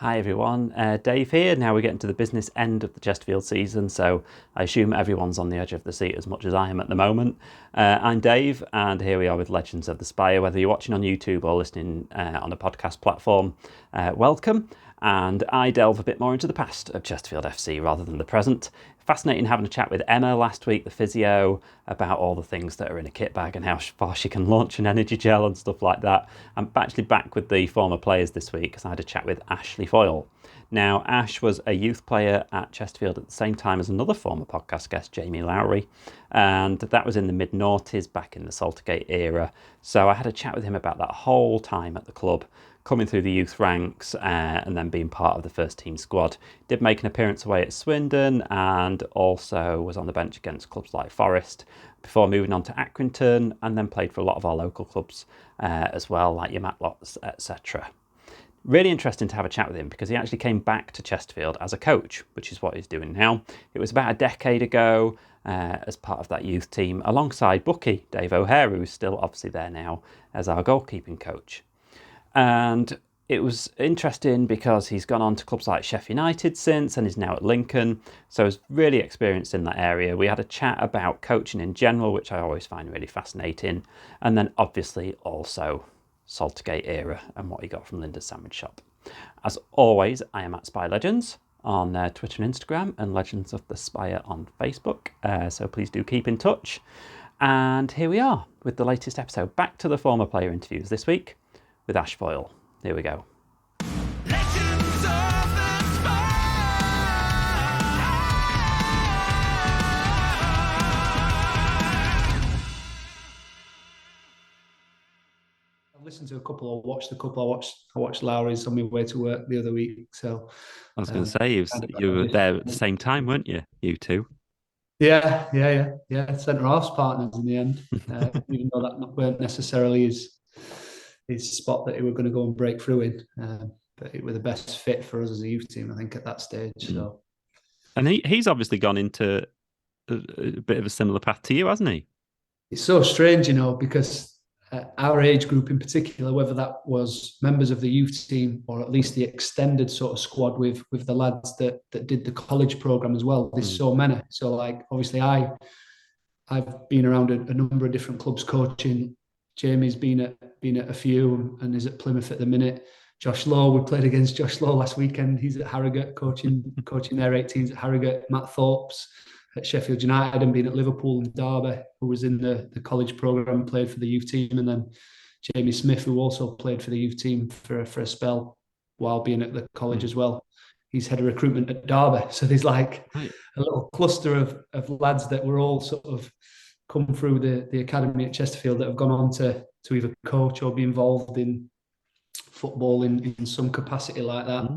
Hi everyone, Dave here. Now we're getting to the business end of the Chesterfield season, so I assume everyone's on the edge of the seat as much as I am at the moment. I'm Dave, and here we are with Legends of the Spire. Whether you're watching on YouTube or listening on a podcast platform, welcome. And I delve a bit more into the past of Chesterfield FC rather than the present. Fascinating having a chat with Emma last week, the physio, about all the things that are in a kit bag and how far she can launch an energy gel and stuff like that. I'm actually back with the former players this week because I had a chat with Ashley Foyle. Now, Ash was a youth player at Chesterfield at the same time as another former podcast guest, Jamie Lowry, and that was in the mid-noughties, back in the Saltergate era. So I had a chat with him about that whole time at the club, coming through the youth ranks and then being part of the first team squad. Did make an appearance away at Swindon and also was on the bench against clubs like Forest before moving on to Accrington, and then played for a lot of our local clubs as well, like your Matlocks, etc. Really interesting to have a chat with him because he actually came back to Chesterfield as a coach, which is what he's doing now. It was about a decade ago as part of that youth team alongside Bucky, Dave O'Hare, who's still obviously there now as our goalkeeping coach. And it was interesting because he's gone on to clubs like Sheffield United since and is now at Lincoln. So he's really experienced in that area. We had a chat about coaching in general, which I always find really fascinating. And then obviously also Saltergate era and what he got from Linda's Sandwich Shop. As always, I am at Spy Legends on Twitter and Instagram, and Legends of the Spire on Facebook. So please do keep in touch. And here we are with the latest episode. Back to the former player interviews this week with Ash Foyle. Here we go. I've listened to a couple, or watched a couple. I watched Lowry's on my way to work the other week. So I was going to say, you were there at the same time, weren't you? You two? Yeah. Centre halves partners in the end, even though that weren't necessarily his spot that he were going to go and break through in. But it was the best fit for us as a youth team, I think, at that stage. So, and he's obviously gone into a bit of a similar path to you, hasn't he? It's so strange, because our age group in particular, whether that was members of the youth team or at least the extended sort of squad with the lads that did the college program as well, there's so many. So like, obviously I've been around a number of different clubs coaching. Jamie's been at a few and is at Plymouth at the minute. Josh Lowe, we played against Josh Lowe last weekend. He's at Harrogate coaching their 18s at Harrogate. Matt Thorpe's at Sheffield United and been at Liverpool and Derby, who was in the college programme, played for the youth team. And then Jamie Smith, who also played for the youth team for a spell while being at the college as well. He's head of recruitment at Derby. So there's like a little cluster of lads that were all sort of come through the academy at Chesterfield that have gone on to either coach or be involved in football in some capacity like that.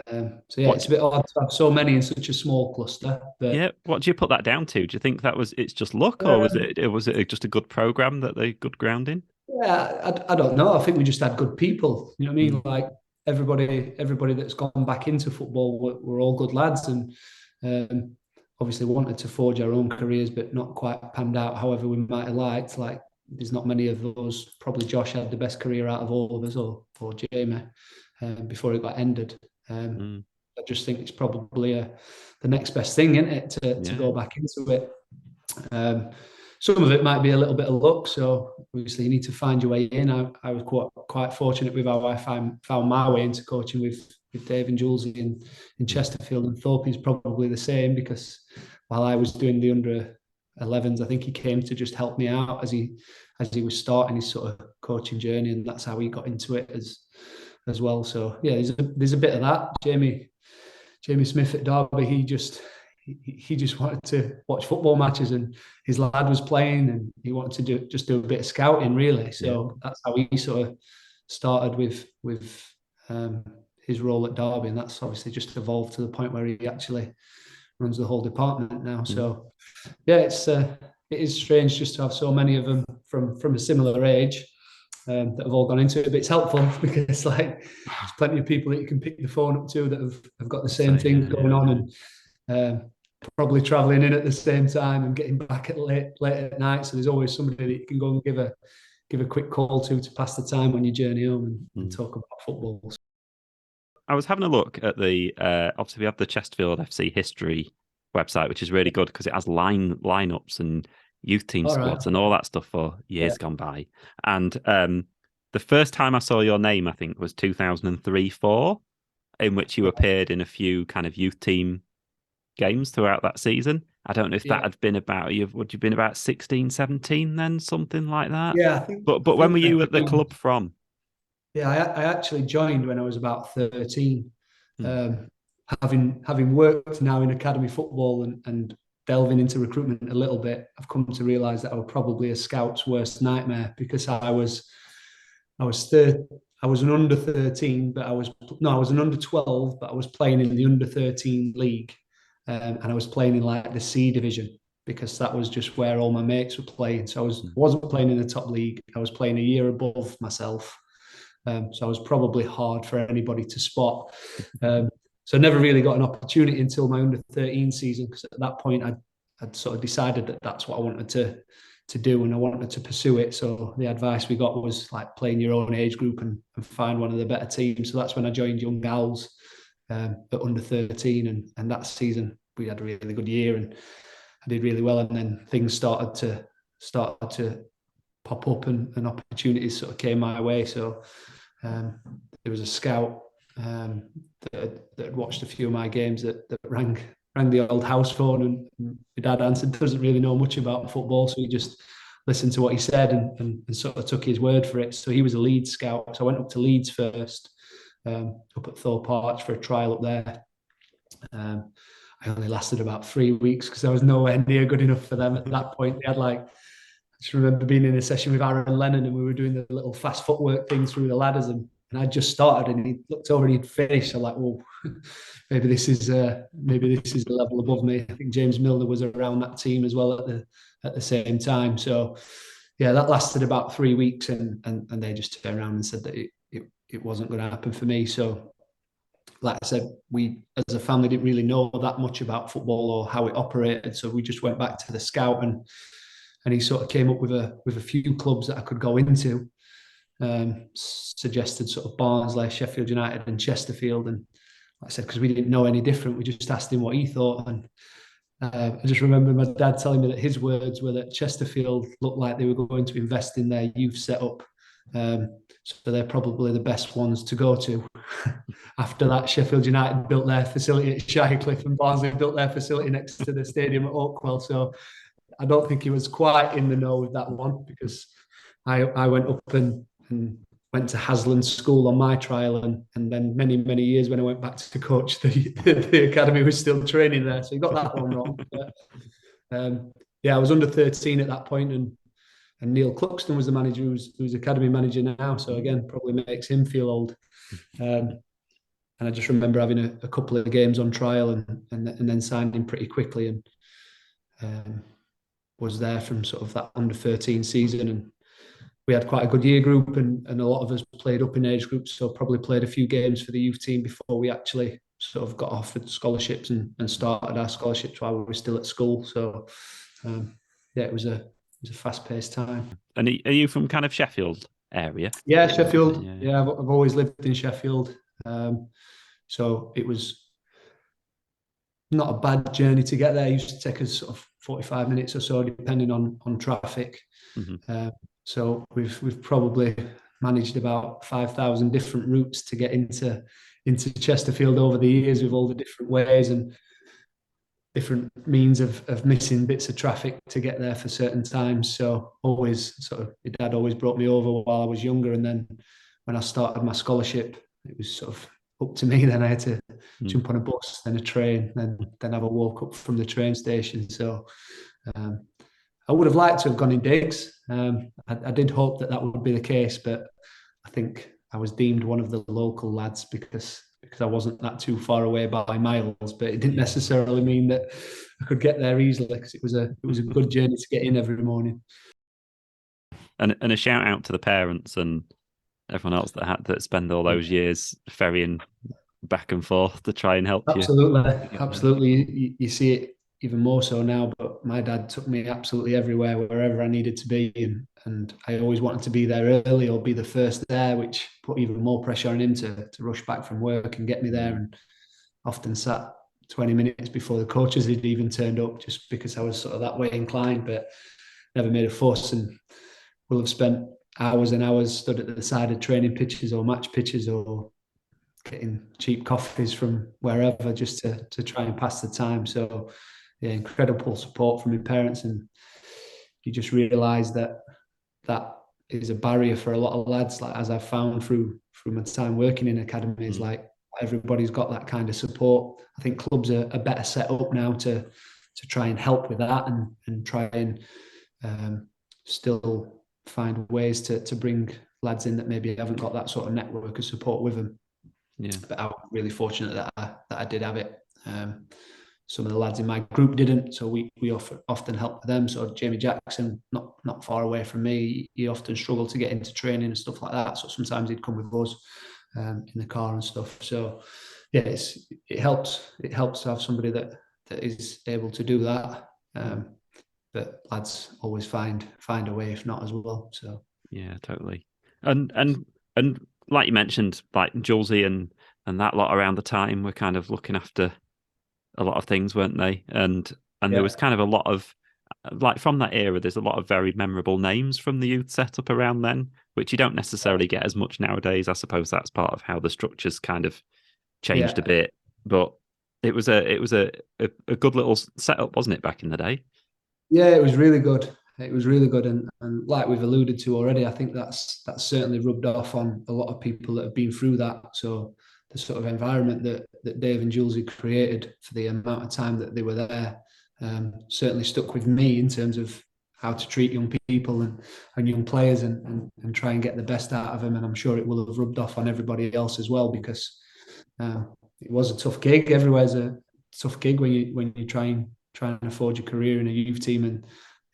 It's a bit odd to have so many in such a small cluster. But, what do you put that down to? Do you think that it's just luck, or was it just a good program that they good grounding? Yeah, I don't know. I think we just had good people. You know what I mean? Like everybody that's gone back into football were all good lads, and obviously wanted to forge our own careers, but not quite panned out however we might have liked. Like, there's not many of those. Probably Josh had the best career out of all of us, or Jamie, before it got ended. I just think it's probably the next best thing, isn't it, to go back into it. Some of it might be a little bit of luck, so obviously you need to find your way in. I was quite fortunate with how I found my way into coaching with Dave and Jules in Chesterfield, and Thorpe is probably the same, because while I was doing the under 11s, I think he came to just help me out as he was starting his sort of coaching journey, and that's how he got into it as well. So yeah, there's a bit of that. Jamie Smith at Derby, he just wanted to watch football matches, and his lad was playing, and he wanted to do a bit of scouting, really. So that's how he sort of started with his role at Derby, and that's obviously just evolved to the point where he actually runs the whole department now. So yeah, it is strange just to have so many of them from a similar age. That have all gone into it, but it's helpful because like there's plenty of people that you can pick the phone up to that have got the same thing going on, and probably travelling in at the same time and getting back at late at night. So there's always somebody that you can go and give a quick call to pass the time on your journey home and talk about football. I was having a look at the obviously we have the Chesterfield FC history website, which is really good because it has lineups and youth team All right. squads and all that stuff for Yeah. years gone by. And the first time I saw your name, I think, was 2003-04, in which you appeared in a few kind of youth team games throughout that season. I don't know if that Yeah. had been about you. Would you been about 16, 17 then, something like that? Yeah. But I when were think I you at the joined. club from? Yeah, I actually joined when I was about 13. Hmm. Um, having worked now in academy football and delving into recruitment a little bit, I've come to realise that I was probably a scout's worst nightmare because I was third. I was an under 13, but I was an under 12, but I was playing in the under 13 league, and I was playing in like the C division because that was just where all my mates were playing. So wasn't playing in the top league. I was playing a year above myself, so I was probably hard for anybody to spot. So I never really got an opportunity until my under 13 season because at that point I'd sort of decided that that's what I wanted to do and I wanted to pursue it. So the advice we got was like playing your own age group and find one of the better teams. So that's when I joined Young Owls at under 13, and that season we had a really good year and I did really well. And then things started to pop up and opportunities sort of came my way. So there was a scout that had watched a few of my games that rang the old house phone, and my dad answered. Doesn't really know much about football, so he just listened to what he said and sort of took his word for it. So he was a Leeds scout. So I went up to Leeds first, up at Thorpe Arch for a trial up there. I only lasted about 3 weeks because I was nowhere near good enough for them at that point. They had like, I just remember being in a session with Aaron Lennon and we were doing the little fast footwork thing through the ladders, and I just started and he looked over and he'd finished. I'm like, well, maybe this is a level above me. I think James Milner was around that team as well at the same time. So yeah, that lasted about 3 weeks, and they just turned around and said that it wasn't going to happen for me. So like I said, we as a family didn't really know that much about football or how it operated. So we just went back to the scout and he sort of came up with a few clubs that I could go into. Suggested sort of Barnsley, Sheffield United, and Chesterfield. And like I said, because we didn't know any different, we just asked him what he thought. And I just remember my dad telling me that his words were that Chesterfield looked like they were going to invest in their youth setup. So they're probably the best ones to go to. After that, Sheffield United built their facility at Shirecliffe and Barnsley built their facility next to the stadium at Oakwell. So I don't think he was quite in the know with that one because I went up and went to Hasland School on my trial, and then many years when I went back to coach, the academy was still training there, so he got that one wrong. But, yeah, I was under 13 at that point, and Neil Cluxton was the manager, who's academy manager now. So again, probably makes him feel old. And I just remember having a couple of games on trial and then signing pretty quickly, and was there from sort of that under 13 season. And we had quite a good year group, and a lot of us played up in age groups, so probably played a few games for the youth team before we actually sort of got offered scholarships and started our scholarships while we were still at school. So yeah, it was a fast-paced time. And are you from kind of Sheffield area? Yeah, Sheffield. Yeah. Yeah, I've always lived in Sheffield, so it was not a bad journey to get there. It used to take us sort of 45 minutes or so, depending on traffic. Mm-hmm. So we've probably managed about 5,000 different routes to get into Chesterfield over the years, with all the different ways and different means of missing bits of traffic to get there for certain times. So always sort of, my dad always brought me over while I was younger, and then when I started my scholarship, it was sort of up to me. Then I had to jump on a bus, then a train, then have a walk up from the train station. So I would have liked to have gone in digs. I did hope that would be the case, but I think I was deemed one of the local lads because I wasn't that too far away by miles. But it didn't necessarily mean that I could get there easily, because it was a good journey to get in every morning. And a shout out to the parents and everyone else that had to spend all those years ferrying back and forth to try and help Absolutely. you. Absolutely. You see it even more so now, but my dad took me absolutely everywhere, wherever I needed to be, and I always wanted to be there early or be the first there, which put even more pressure on him to rush back from work and get me there. And often sat 20 minutes before the coaches had even turned up, just because I was sort of that way inclined, but never made a fuss, and will have spent hours and hours stood at the side of training pitches or match pitches or getting cheap coffees from wherever just to try and pass the time. So yeah, incredible support from my parents, and you just realise that is a barrier for a lot of lads. Like, as I've found through my time working in academies, like everybody's got that kind of support. I think clubs are better set up now to try and help with that, and try and still find ways to bring lads in that maybe haven't got that sort of network of support with them. Yeah. But I was really fortunate that I did have it. Some of the lads in my group didn't, so we often helped them. So Jamie Jackson, not far away from me, he often struggled to get into training and stuff like that. So sometimes he'd come with us in the car and stuff. So yeah, it helps to have somebody that is able to do that. But lads always find a way, if not as well. So yeah, totally. And like you mentioned, like Julesy and that lot around the time were kind of looking after a lot of things, weren't they? And there was kind of a lot of, like, from that era, there's a lot of very memorable names from the youth setup around then, which you don't necessarily get as much nowadays. I suppose that's part of how the structures kind of changed a bit, but it was a good little setup, wasn't it, back in the day? Yeah, it was really good. It was really good, and like we've alluded to already, I think that's certainly rubbed off on a lot of people that have been through that. So the sort of environment that Dave and Jules had created for the amount of time that they were there certainly stuck with me in terms of how to treat young people and young players, and try and get the best out of them. And I'm sure it will have rubbed off on everybody else as well, because it was a tough gig. Everywhere's a tough gig when you try and afford your career in a youth team, and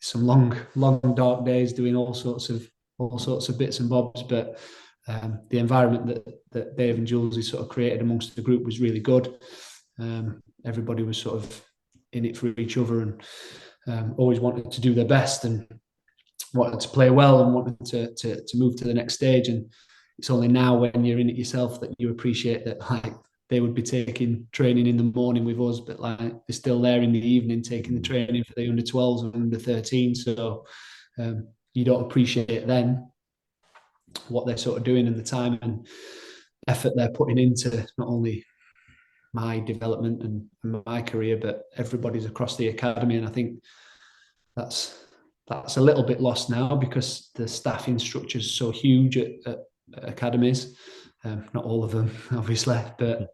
some long dark days doing all sorts of bits and bobs. But the environment that Dave and Jules sort of created amongst the group was really good. Everybody was sort of in it for each other, and always wanted to do their best, and wanted to play well, and wanted to move to the next stage. And it's only now when you're in it yourself that you appreciate that, like, they would be taking training in the morning with us, but like they're still there in the evening taking the training for the under 12s and under 13s. So you don't appreciate then what they're sort of doing and the time and effort they're putting into not only my development and my career, but everybody's across the academy. And I think that's a little bit lost now, because the staffing structure is so huge at academies. Not all of them, obviously, but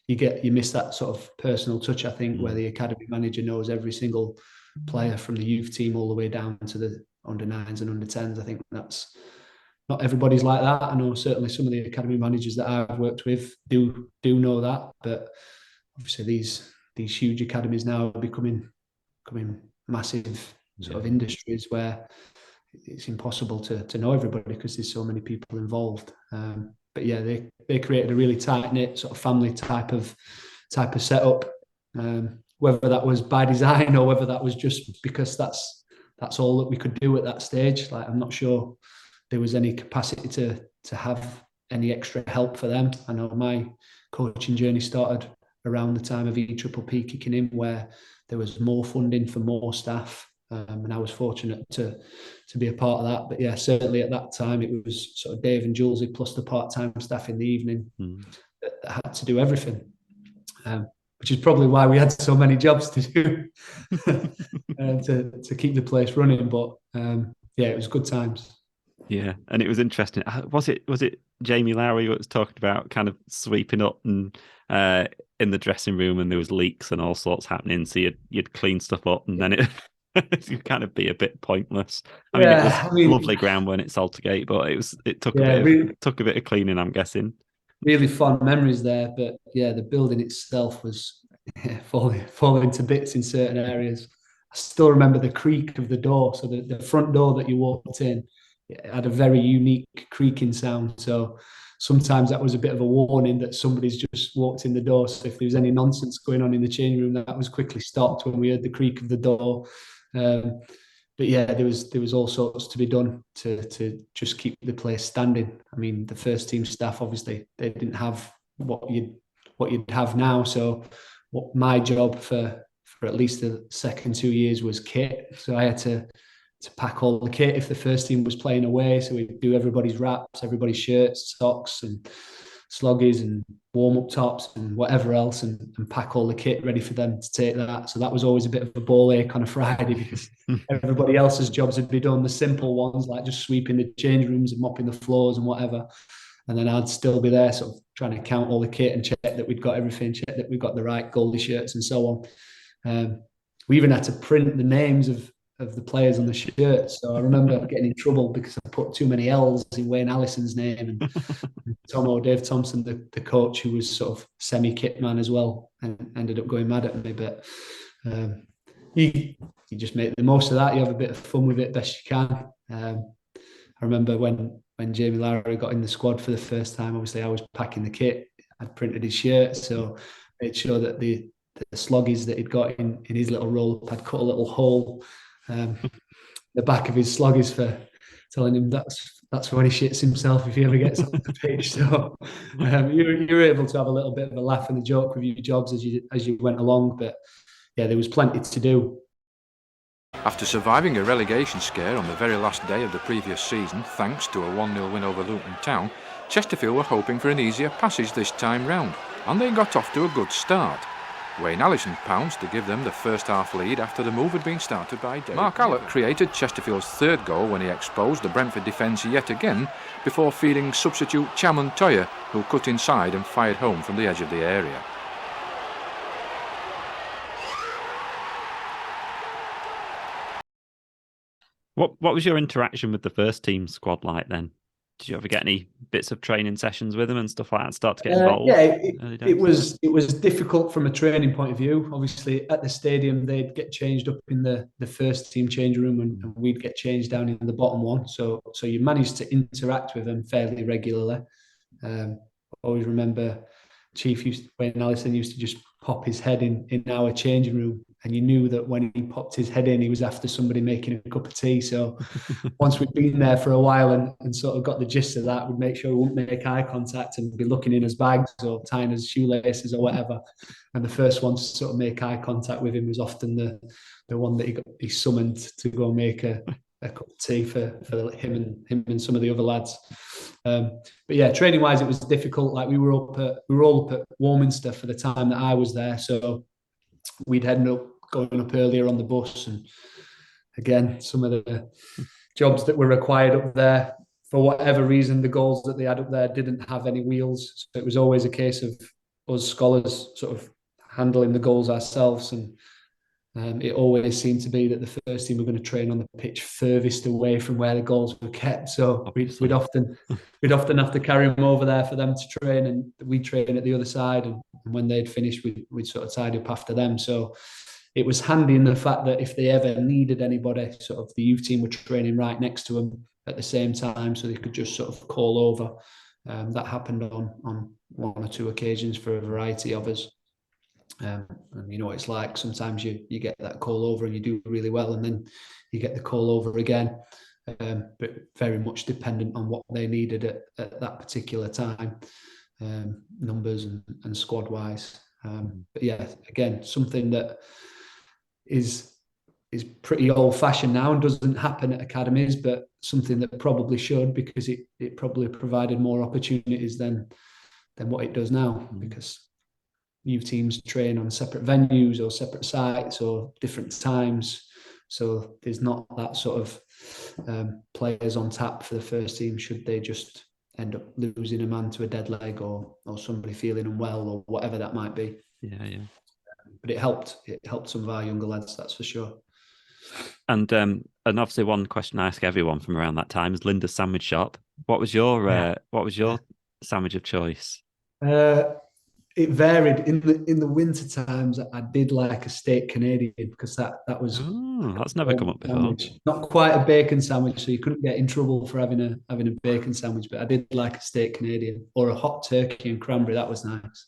you miss that sort of personal touch, I think, where the academy manager knows every single player from the youth team all the way down to the under 9s and under 10s. I think that's not everybody's like that. I know certainly some of the academy managers that I've worked with do know that, but obviously these huge academies now are becoming massive sort of industries where it's impossible to know everybody because there's so many people involved. But yeah, they created a really tight-knit sort of family type of setup. Whether that was by design or whether that was just because that's all that we could do at that stage. Like, I'm not sure there was any capacity to have any extra help for them. I know my coaching journey started around the time of EPPP kicking in, where there was more funding for more staff. And I was fortunate to be a part of that. But yeah, certainly at that time, it was sort of Dave and Jules plus the part-time staff in the evening that had to do everything, which is probably why we had so many jobs to do to keep the place running. But yeah, it was good times. Yeah, and it was interesting. Was it Jamie Lowry who was talking about kind of sweeping up and in the dressing room, and there was leaks and all sorts happening, so you'd clean stuff up, and then it could kind of be a bit pointless. I mean, it was lovely ground when it's Saltergate, but it took a bit of cleaning, I'm guessing. Really fond memories there, but yeah, the building itself was falling to bits in certain areas. I still remember the creak of the door. So the front door that you walked in, it had a very unique creaking sound. So sometimes that was a bit of a warning that somebody's just walked in the door. So if there was any nonsense going on in the changing room, that was quickly stopped when we heard the creak of the door. but yeah, there was all sorts to be done to just keep the place standing. I mean, the first team staff, obviously they didn't have what you'd have now. So what my job for at least the second 2 years was kit. So I had to pack all the kit if the first team was playing away. So we'd do everybody's wraps, everybody's shirts, socks, and sloggies and warm-up tops and whatever else, and pack all the kit ready for them to take that. So that was always a bit of a ball ache on a Friday because everybody else's jobs had been done, the simple ones like just sweeping the change rooms and mopping the floors and whatever. And then I'd still be there sort of trying to count all the kit and check that we'd got everything, check that we've got the right goalie shirts and so on. We even had to print the names of the players on the shirts. So I remember getting in trouble because I put too many L's in Wayne Allison's name, and Dave Thompson, the coach, who was sort of semi-kit man as well, and ended up going mad at me. But you just make the most of that. You have a bit of fun with it best you can. I remember when Jamie Lowry got in the squad for the first time, obviously I was packing the kit. I'd printed his shirt, so made sure that the sloggies that he'd got in his little roll-up, I'd cut a little hole the back of his sloggies for telling him that's when he shits himself if he ever gets on the pitch. So you were able to have a little bit of a laugh and a joke with your jobs as you went along. But yeah, there was plenty to do. After surviving a relegation scare on the very last day of the previous season, thanks to a 1-0 win over Luton Town, Chesterfield were hoping for an easier passage this time round, and they got off to a good start. Wayne Allison pounced to give them the first half lead after the move had been started by Dave. Mark Allott created Chesterfield's third goal when he exposed the Brentford defence yet again before feeding substitute Chaman Toya, who cut inside and fired home from the edge of the area. What was your interaction with the first team squad like then? Did you ever get any bits of training sessions with them and stuff like that? Start to get involved? Yeah, it was difficult from a training point of view. Obviously, at the stadium, they'd get changed up in the first team change room, and we'd get changed down in the bottom one. So you managed to interact with them fairly regularly. I always remember Wayne Allison used to just pop his head in our changing room, and you knew that when he popped his head in, he was after somebody making a cup of tea. So once we'd been there for a while and sort of got the gist of that, we'd make sure we wouldn't make eye contact and be looking in his bags or tying his shoelaces or whatever. And the first one to sort of make eye contact with him was often the one that he summoned to go make a cup of tea for him and some of the other lads. But yeah, training wise, it was difficult. Like we were all up at Warminster for the time that I was there, so we'd end up going up earlier on the bus. And again, some of the jobs that were required up there, for whatever reason, the goals that they had up there didn't have any wheels, so it was always a case of us scholars sort of handling the goals ourselves. And it always seemed to be that the first team were going to train on the pitch furthest away from where the goals were kept. So we'd often have to carry them over there for them to train, and we'd train at the other side. And when they'd finished, we'd sort of tidy up after them. So it was handy in the fact that if they ever needed anybody, sort of the youth team were training right next to them at the same time, so they could just sort of call over. That happened on one or two occasions for a variety of us. And you know what it's like, sometimes you get that call over and you do really well, and then you get the call over again, but very much dependent on what they needed at that particular time, numbers and squad wise. But yeah, again, something that is pretty old fashioned now and doesn't happen at academies, but something that probably should, because it probably provided more opportunities than what it does now, because youth teams train on separate venues or separate sites or different times. So there's not that sort of players on tap for the first team should they just end up losing a man to a dead leg or somebody feeling unwell or whatever that might be. Yeah. But it helped some of our younger lads, that's for sure. And obviously one question I ask everyone from around that time is Linda's sandwich shop. What was your sandwich of choice? It varied. In the winter times, I did like a steak Canadian, because that was that's never come up before. Sandwich. Not quite a bacon sandwich, so you couldn't get in trouble for having a bacon sandwich. But I did like a steak Canadian or a hot turkey and cranberry. That was nice.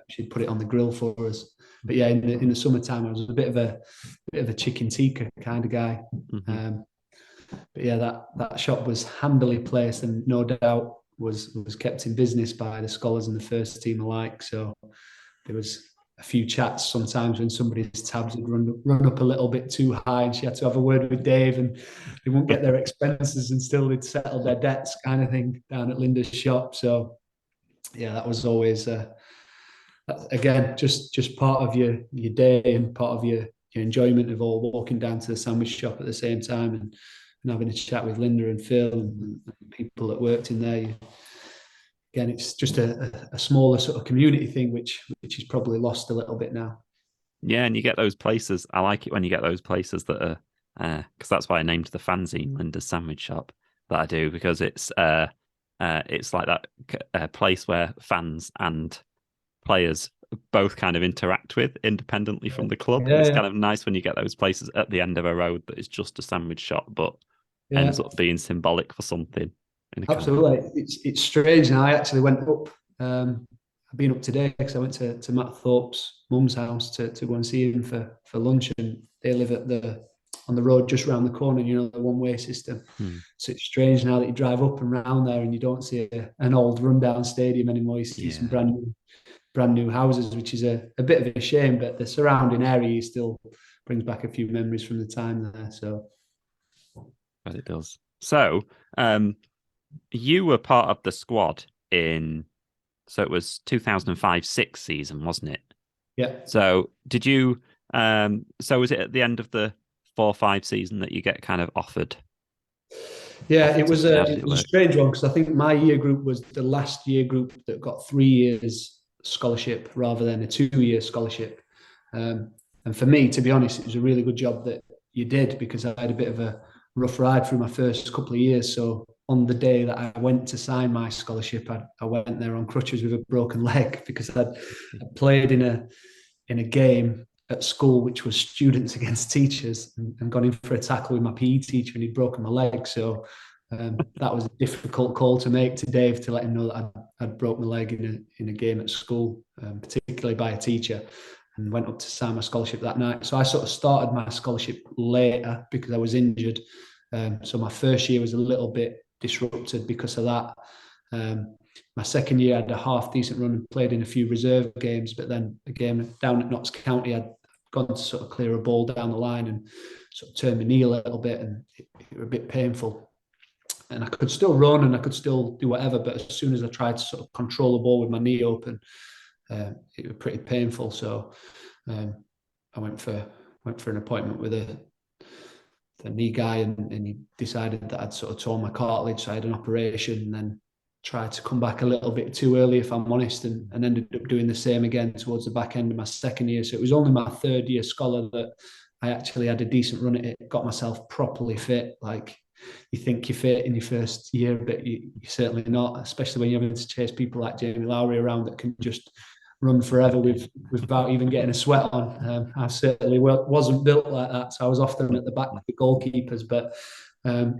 she'd put it on the grill for us. But yeah, in the summertime, I was a bit of a chicken tikka kind of guy. Mm-hmm. But yeah, that shop was handily placed, and no doubt was kept in business by the scholars and the first team alike. So there was a few chats sometimes when somebody's tabs had run up a little bit too high, and she had to have a word with Dave, and they wouldn't get their expenses until they'd settled their debts, kind of thing, down at Linda's shop. So yeah, that was always again just part of your day and part of your enjoyment of all walking down to the sandwich shop at the same time and having a chat with Linda and Phil and people that worked in there. Again, it's just a smaller sort of community thing, which is probably lost a little bit now. Yeah, and you get those places. I like it when you get those places that are, because that's why I named the fanzine Linda's Sandwich Shop, that I do, because it's like that place where fans and players both kind of interact with independently from the club. Yeah, It's kind of nice when you get those places at the end of a road that is just a sandwich shop, but ends up being symbolic for something. Absolutely, it's strange. And I actually went up. I've been up today because I went to Matt Thorpe's mum's house to go and see him for lunch, and they live on the road just around the corner. You know, the one-way system. So it's strange now that you drive up and round there and you don't see an old rundown stadium anymore. You see some brand new houses, which is a bit of a shame. But the surrounding area still brings back a few memories from the time there. So, but it does. So, you were part of the squad so it was 2005-06 season, wasn't it? Yeah. So did you, so was it at the end of the 4-5 season that you get kind of offered? Yeah, it was a strange one because I think my year group was the last year group that got 3 years scholarship rather than a 2-year scholarship. And for me, to be honest, it was a really good job that you did because I had a bit of a rough ride through my first couple of years. So on the day that I went to sign my scholarship, I went there on crutches with a broken leg because I'd played in a game at school which was students against teachers and gone in for a tackle with my PE teacher and he'd broken my leg. So that was a difficult call to make to Dave to let him know that I'd broke my leg in a game at school, particularly by a teacher, and went up to sign my scholarship that night. So I sort of started my scholarship later because I was injured. So my first year was a little bit disrupted because of that. My second year I had a half decent run and played in a few reserve games, but then a game down at Notts County I'd gone to sort of clear a ball down the line and sort of turned my knee a little bit and it was a bit painful. And I could still run and I could still do whatever, but as soon as I tried to sort of control the ball with my knee open, it was pretty painful. So I went for an appointment with a knee guy and he decided that I'd sort of torn my cartilage, so I had an operation and then tried to come back a little bit too early, if I'm honest, and ended up doing the same again towards the back end of my second year. So it was only my third year scholar that I actually had a decent run at it, got myself properly fit. Like, you think you're fit in your first year, but you're certainly not, especially when you're having to chase people like Jamie Lowry around that can just run forever without even getting a sweat on. I certainly wasn't built like that, so I was often at the back with the goalkeepers. But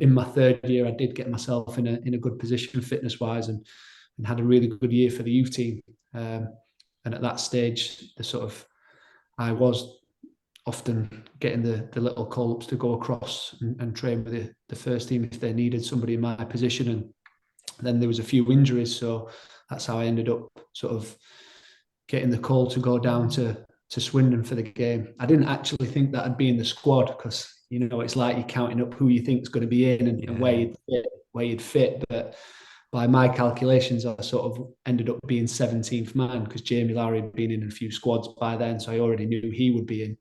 in my third year, I did get myself in a good position fitness-wise and had a really good year for the youth team. And at that stage, I was often getting the little call-ups to go across and train with the first team if they needed somebody in my position. And then there was a few injuries, so that's how I ended up sort of getting the call to go down to Swindon for the game. I didn't actually think that I'd be in the squad because, you know, it's like you're counting up who you think is going to be in and where you'd fit. But by my calculations, I sort of ended up being 17th man because Jamie Lowry had been in a few squads by then, so I already knew he would be in.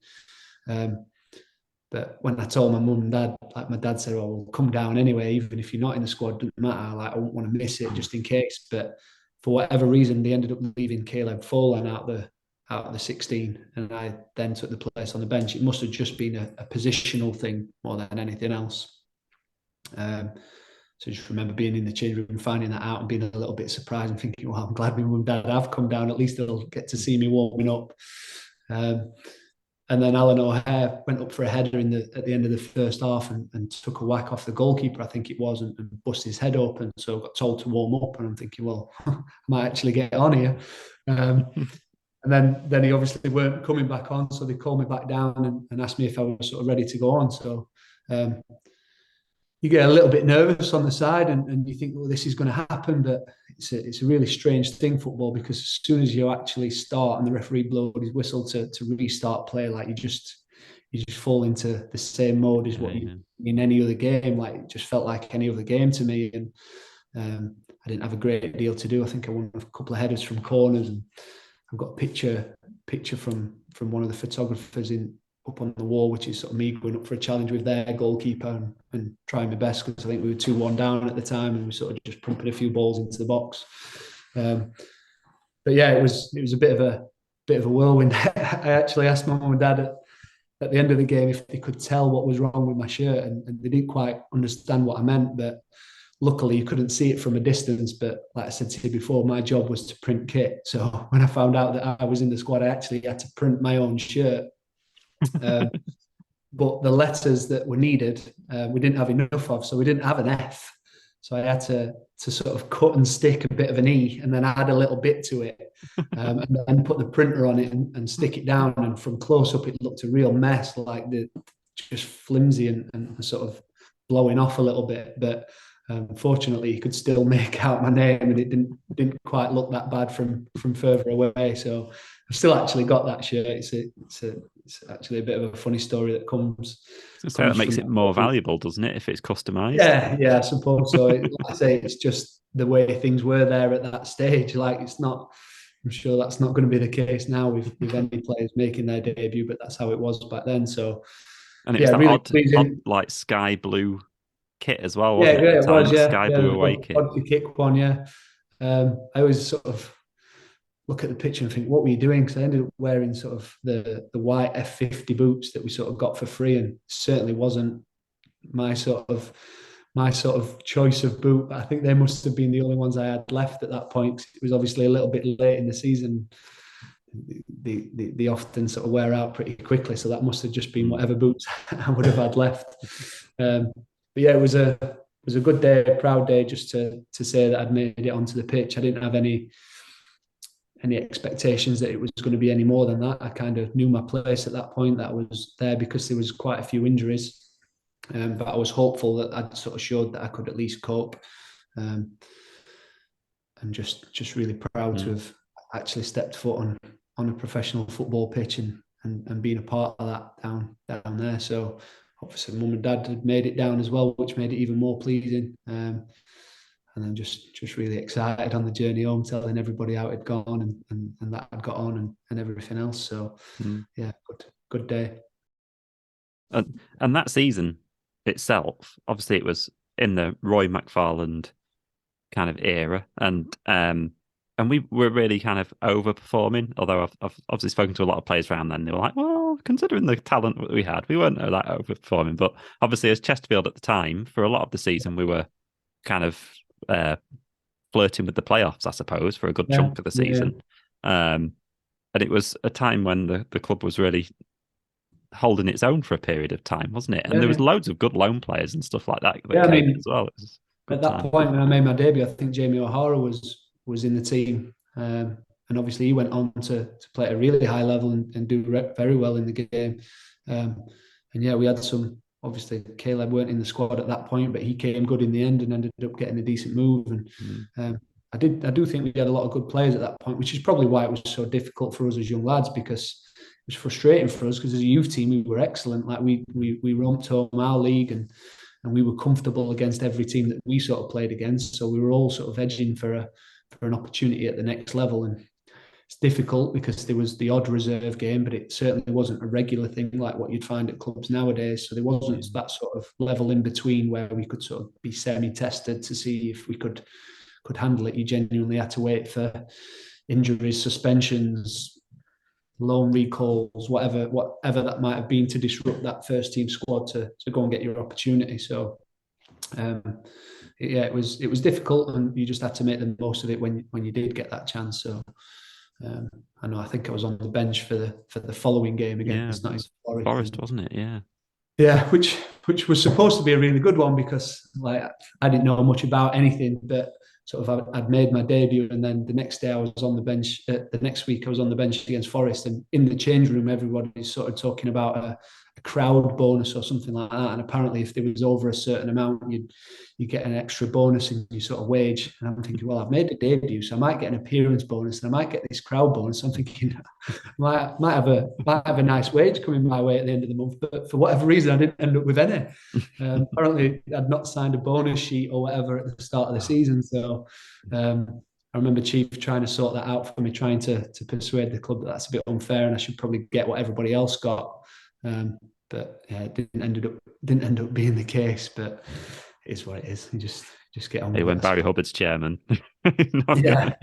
But when I told my mum and dad, like my dad said, "Oh, we'll come down anyway, even if you're not in the squad, doesn't matter. Like, I won't want to miss it just in case." But for whatever reason, they ended up leaving Caleb Foyle out of the 16, and I then took the place on the bench. It must have just been a positional thing more than anything else. So I just remember being in the change room and finding that out and being a little bit surprised and thinking, well, I'm glad my mum and dad have come down. At least they'll get to see me warming up. And then Alan O'Hare went up for a header at the end of the first half and took a whack off the goalkeeper, I think it was, and busted his head open. So I got told to warm up, and I'm thinking, well, I might actually get on here. And then he obviously weren't coming back on, so they called me back down and asked me if I was sort of ready to go on. So you get a little bit nervous on the side, and you think, well, this is going to happen, but it's a really strange thing, football, because as soon as you actually start and the referee blows his whistle to restart play, like you just fall into the same mode as what you in any other game. Like it just felt like any other game to me, and I didn't have a great deal to do. I think I won a couple of headers from corners, and I've got a picture from one of the photographers up on the wall, which is sort of me going up for a challenge with their goalkeeper and trying my best, because I think we were 2-1 down at the time, and we sort of just pumping a few balls into the box. But yeah, it was a bit of a whirlwind. I actually asked my mum and dad at the end of the game if they could tell what was wrong with my shirt, and they didn't quite understand what I meant, but luckily you couldn't see it from a distance. But like I said to you before, my job was to print kit. So when I found out that I was in the squad, I actually had to print my own shirt. But the letters that were needed, we didn't have enough of, so we didn't have an F. So I had to sort of cut and stick a bit of an E, and then add a little bit to it, and then put the printer on it and stick it down. And from close up, it looked a real mess, like just flimsy and sort of blowing off a little bit. But fortunately, you could still make out my name, and it didn't quite look that bad from further away. So I've still actually got that shirt. It's actually a bit of a funny story that comes. So that makes it more valuable, doesn't it, if it's customized? Yeah, I suppose so. Like I say, it's just the way things were there at that stage. Like it's not. I'm sure that's not going to be the case now with any players making their debut, but that's how it was back then. So, and it was that really odd, like sky blue kit as well, wasn't it? It was. Yeah, sky blue away kit. The kick one, yeah. I always sort of look at the picture and think, what were you doing? Because I ended up wearing sort of the white F50 boots that we sort of got for free, and certainly wasn't my sort of choice of boot. But I think they must have been the only ones I had left at that point. It was obviously a little bit late in the season. They often sort of wear out pretty quickly, so that must have just been whatever boots I would have had left. But yeah, it was a good day, a proud day, just to say that I'd made it onto the pitch. I didn't have any expectations that it was going to be any more than that. I kind of knew my place at that point, that I was there because there was quite a few injuries, but I was hopeful that I'd sort of showed that I could at least cope, and just really proud to have actually stepped foot on a professional football pitch and being a part of that down there. So obviously mum and dad had made it down as well, which made it even more pleasing. And then just really excited on the journey home, telling everybody how it'd gone and that I'd got on and everything else. So yeah, good day. And that season itself, obviously it was in the Roy McFarland kind of era, and we were really kind of overperforming. Although I've obviously spoken to a lot of players around then, they were like, well, considering the talent that we had, we weren't that overperforming. But obviously as Chesterfield at the time, for a lot of the season, we were kind of flirting with the playoffs, I suppose, for a good chunk of the season. And it was a time when the club was really holding its own for a period of time, wasn't it? And there was loads of good loan players and stuff like that came as well. At that point when I made my debut, I think Jamie O'Hara was in the team, and obviously he went on to play at a really high level and do very well in the game. And yeah, we had some. Obviously, Caleb weren't in the squad at that point, but he came good in the end and ended up getting a decent move. And I do think we had a lot of good players at that point, which is probably why it was so difficult for us as young lads, because it was frustrating for us, because as a youth team we were excellent. Like we romped home our league and we were comfortable against every team that we sort of played against. So we were all sort of edging for an opportunity at the next level. And it's difficult because there was the odd reserve game, but it certainly wasn't a regular thing like what you'd find at clubs nowadays. So there wasn't that sort of level in between where we could sort of be semi-tested to see if we could handle it. You genuinely had to wait for injuries, suspensions, loan recalls, whatever that might have been, to disrupt that first team squad to go and get your opportunity. So it was difficult, and you just had to make the most of it when you did get that chance. So I think I was on the bench for the following game against Forest, wasn't it? Yeah, which was supposed to be a really good one, because like I didn't know much about anything, but I'd made my debut, and then the next day I was on the bench. The next week I was on the bench against Forest, and in the change room, everybody's sort of talking about a crowd bonus or something like that. And apparently, if there was over a certain amount, you get an extra bonus in your sort of wage. And I'm thinking, well, I've made a debut, so I might get an appearance bonus, and I might get this crowd bonus. I'm thinking, might have a nice wage coming my way at the end of the month. But for whatever reason, I didn't end up with any. Apparently, I'd not signed a bonus sheet or whatever at the start of the season. So I remember Chief trying to sort that out for me, trying to persuade the club that that's a bit unfair and I should probably get what everybody else got. But yeah, it didn't end up being the case. But it is what it is. You just get on. Hey, when Barry Hubbard's chairman. Yeah.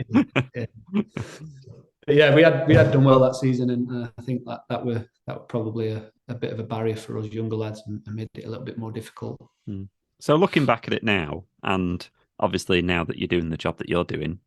But yeah, we had done well that season, and I think that were probably a bit of a barrier for us younger lads, and made it a little bit more difficult. So looking back at it now, and obviously now that you're doing the job that you're doing,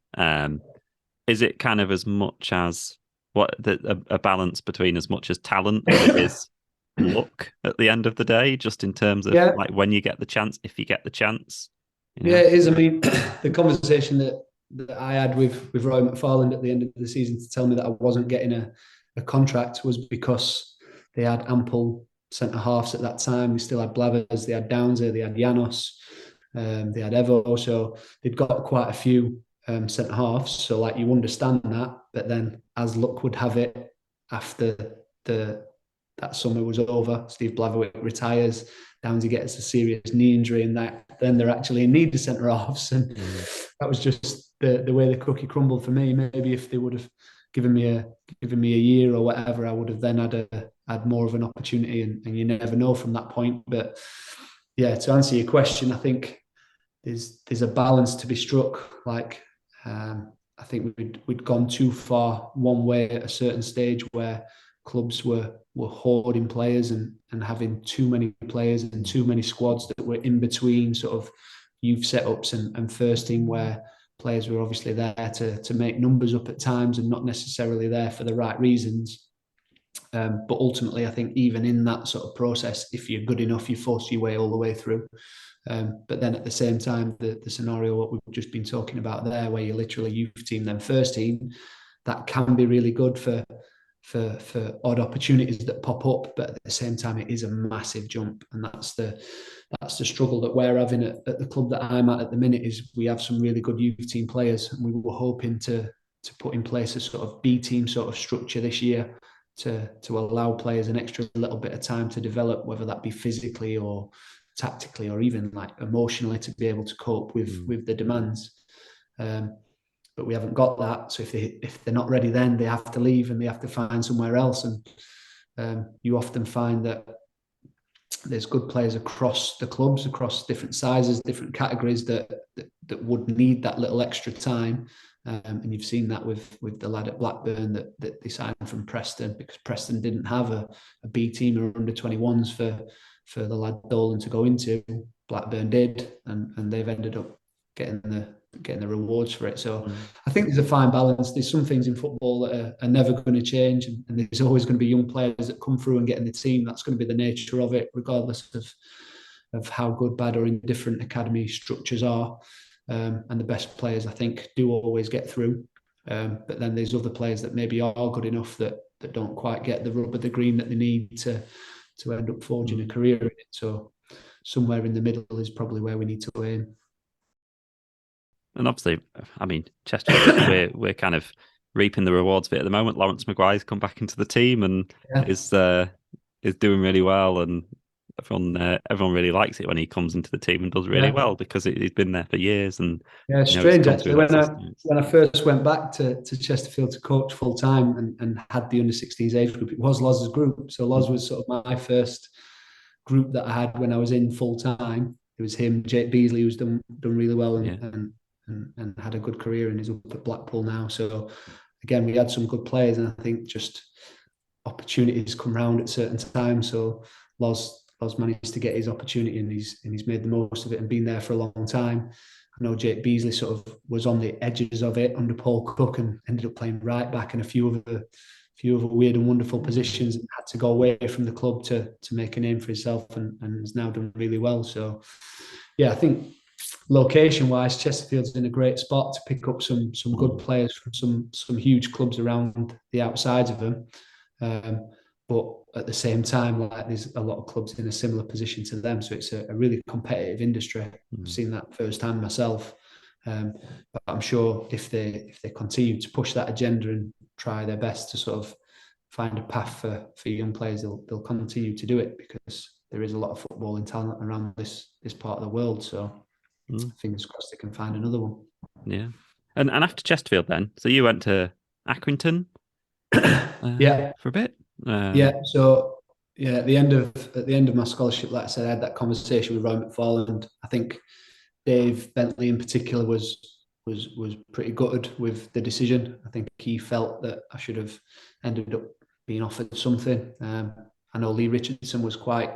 is it kind of as much as a balance between as much as talent as it is luck at the end of the day, just in terms of like when you get the chance, if you get the chance? You know? Yeah, it is. I mean, the conversation that I had with Roy McFarland at the end of the season to tell me that I wasn't getting a contract was because they had ample centre halves at that time. They still had Blathers, they had Downsy, they had Janos, they had Evo. So they'd got quite a few centre halves. So like you understand that, but then as luck would have it, after that summer was over, Steve Blatherwick retires. Downsy gets a serious knee injury, and then they're actually in need of centre halves, and that was just the way the cookie crumbled for me. Maybe if they would have given me a year or whatever, I would have then had more of an opportunity, and you never know from that point. But yeah, to answer your question, I think there's a balance to be struck. Like I think we'd gone too far one way at a certain stage where clubs were hoarding players and having too many players and too many squads that were in between sort of youth setups and first team, where players were obviously there to make numbers up at times and not necessarily there for the right reasons. But ultimately, I think even in that sort of process, if you're good enough, you force your way all the way through. But then at the same time, the scenario what we've just been talking about there, where you're literally youth team then first team, that can be really good for odd opportunities that pop up, but at the same time it is a massive jump, and that's the struggle that we're having at the club that I'm at the minute. Is we have some really good youth team players, and we were hoping to put in place a sort of B team sort of structure this year to allow players an extra little bit of time to develop, whether that be physically or tactically or even like emotionally, to be able to cope with the demands. But we haven't got that. So if they're not ready, then they have to leave and they have to find somewhere else. And you often find that there's good players across the clubs, across different sizes, different categories that would need that little extra time. And you've seen that with the lad at Blackburn that they signed from Preston, because Preston didn't have a B team or under 21s for the lad Dolan to go into. Blackburn did, and they've ended up getting the rewards for it. So I think there's a fine balance. There's some things in football that are never going to change, and there's always going to be young players that come through and get in the team. That's going to be the nature of it, regardless of how good, bad or indifferent academy structures are. And the best players, I think, do always get through. But then there's other players that maybe are good enough that don't quite get the rub of the green that they need to end up forging a career in it. So somewhere in the middle is probably where we need to aim. And obviously, I mean, Chesterfield, we're kind of reaping the rewards of it at the moment. Laurence Maguire's come back into the team and is doing really well, and everyone really likes it when he comes into the team and does really well, because he's been there for years. And it's strange actually. When I first went back to Chesterfield to coach full time and had the under-16s age group, it was Loz's group. So Loz was sort of my first group that I had when I was in full time. It was him, Jake Beasley, who's done really well and had a good career and is up at Blackpool now. So again, we had some good players, and I think just opportunities come round at certain times. So Loz managed to get his opportunity, and he's made the most of it and been there for a long time. I know Jake Beasley sort of was on the edges of it under Paul Cook and ended up playing right back in a few other weird and wonderful positions, and had to go away from the club to make a name for himself, and has now done really well. So yeah, I think location-wise, Chesterfield's in a great spot to pick up some good players from some huge clubs around the outsides of them. But at the same time, like, there's a lot of clubs in a similar position to them, so it's a really competitive industry. I've seen that firsthand myself. But I'm sure if they continue to push that agenda and try their best to sort of find a path for young players, they'll continue to do it, because there is a lot of footballing talent around this part of the world. So fingers crossed they can find another one. Yeah. And after Chesterfield then, so you went to Accrington for a bit? So at the end of my scholarship, like I said, I had that conversation with Roy McFall, and I think Dave Bentley in particular was pretty gutted with the decision. I think he felt that I should have ended up being offered something. I know Lee Richardson was quite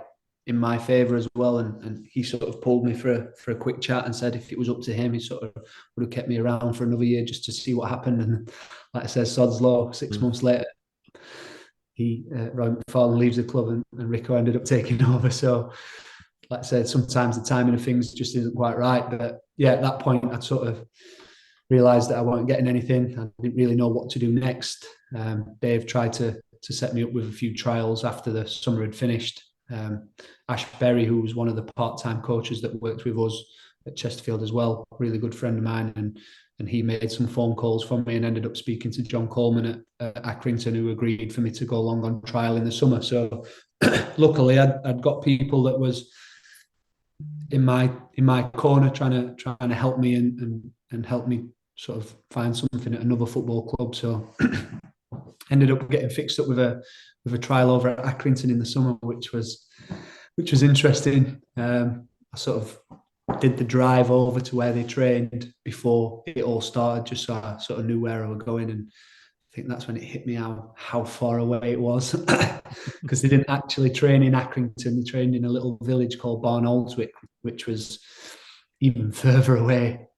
in my favour as well, and he sort of pulled me for a quick chat and said if it was up to him, he sort of would have kept me around for another year just to see what happened. And like I said, sod's law, 6 months later, Roy McFarlane leaves the club, and Rico ended up taking over. So like I said, sometimes the timing of things just isn't quite right. But yeah, at that point, I'd sort of realised that I wasn't getting anything. I didn't really know what to do next. Dave tried to set me up with a few trials after the summer had finished. Ash Berry, who was one of the part-time coaches that worked with us at Chesterfield as well, really good friend of mine, and he made some phone calls for me and ended up speaking to John Coleman at Accrington, who agreed for me to go along on trial in the summer. So luckily, I'd got people that was in my corner trying to help me and help me sort of find something at another football club. So ended up getting fixed up with a trial over at Accrington in the summer, which was interesting. I sort of did the drive over to where they trained before it all started, just so I sort of knew where I was going. And I think that's when it hit me how far away it was, because they didn't actually train in Accrington. They trained in a little village called Barnoldswick, which was even further away.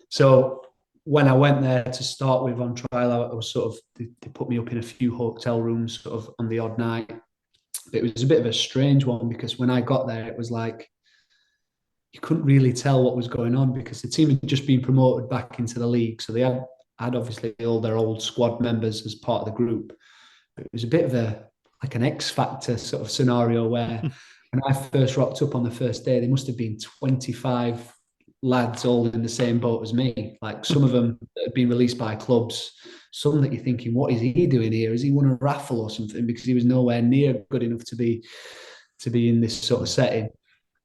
So when I went there to start with on trial, I was sort of, they put me up in a few hotel rooms sort of on the odd night. But it was a bit of a strange one, because when I got there, it was like, you couldn't really tell what was going on, because the team had just been promoted back into the league. So they had obviously all their old squad members as part of the group. But it was a bit of an X Factor sort of scenario where when I first rocked up on the first day, there must have been 25 lads all in the same boat as me. Like, some of them that had been released by clubs, some that you're thinking, what is he doing here? Has he won a raffle or something? Because he was nowhere near good enough to be in this sort of setting.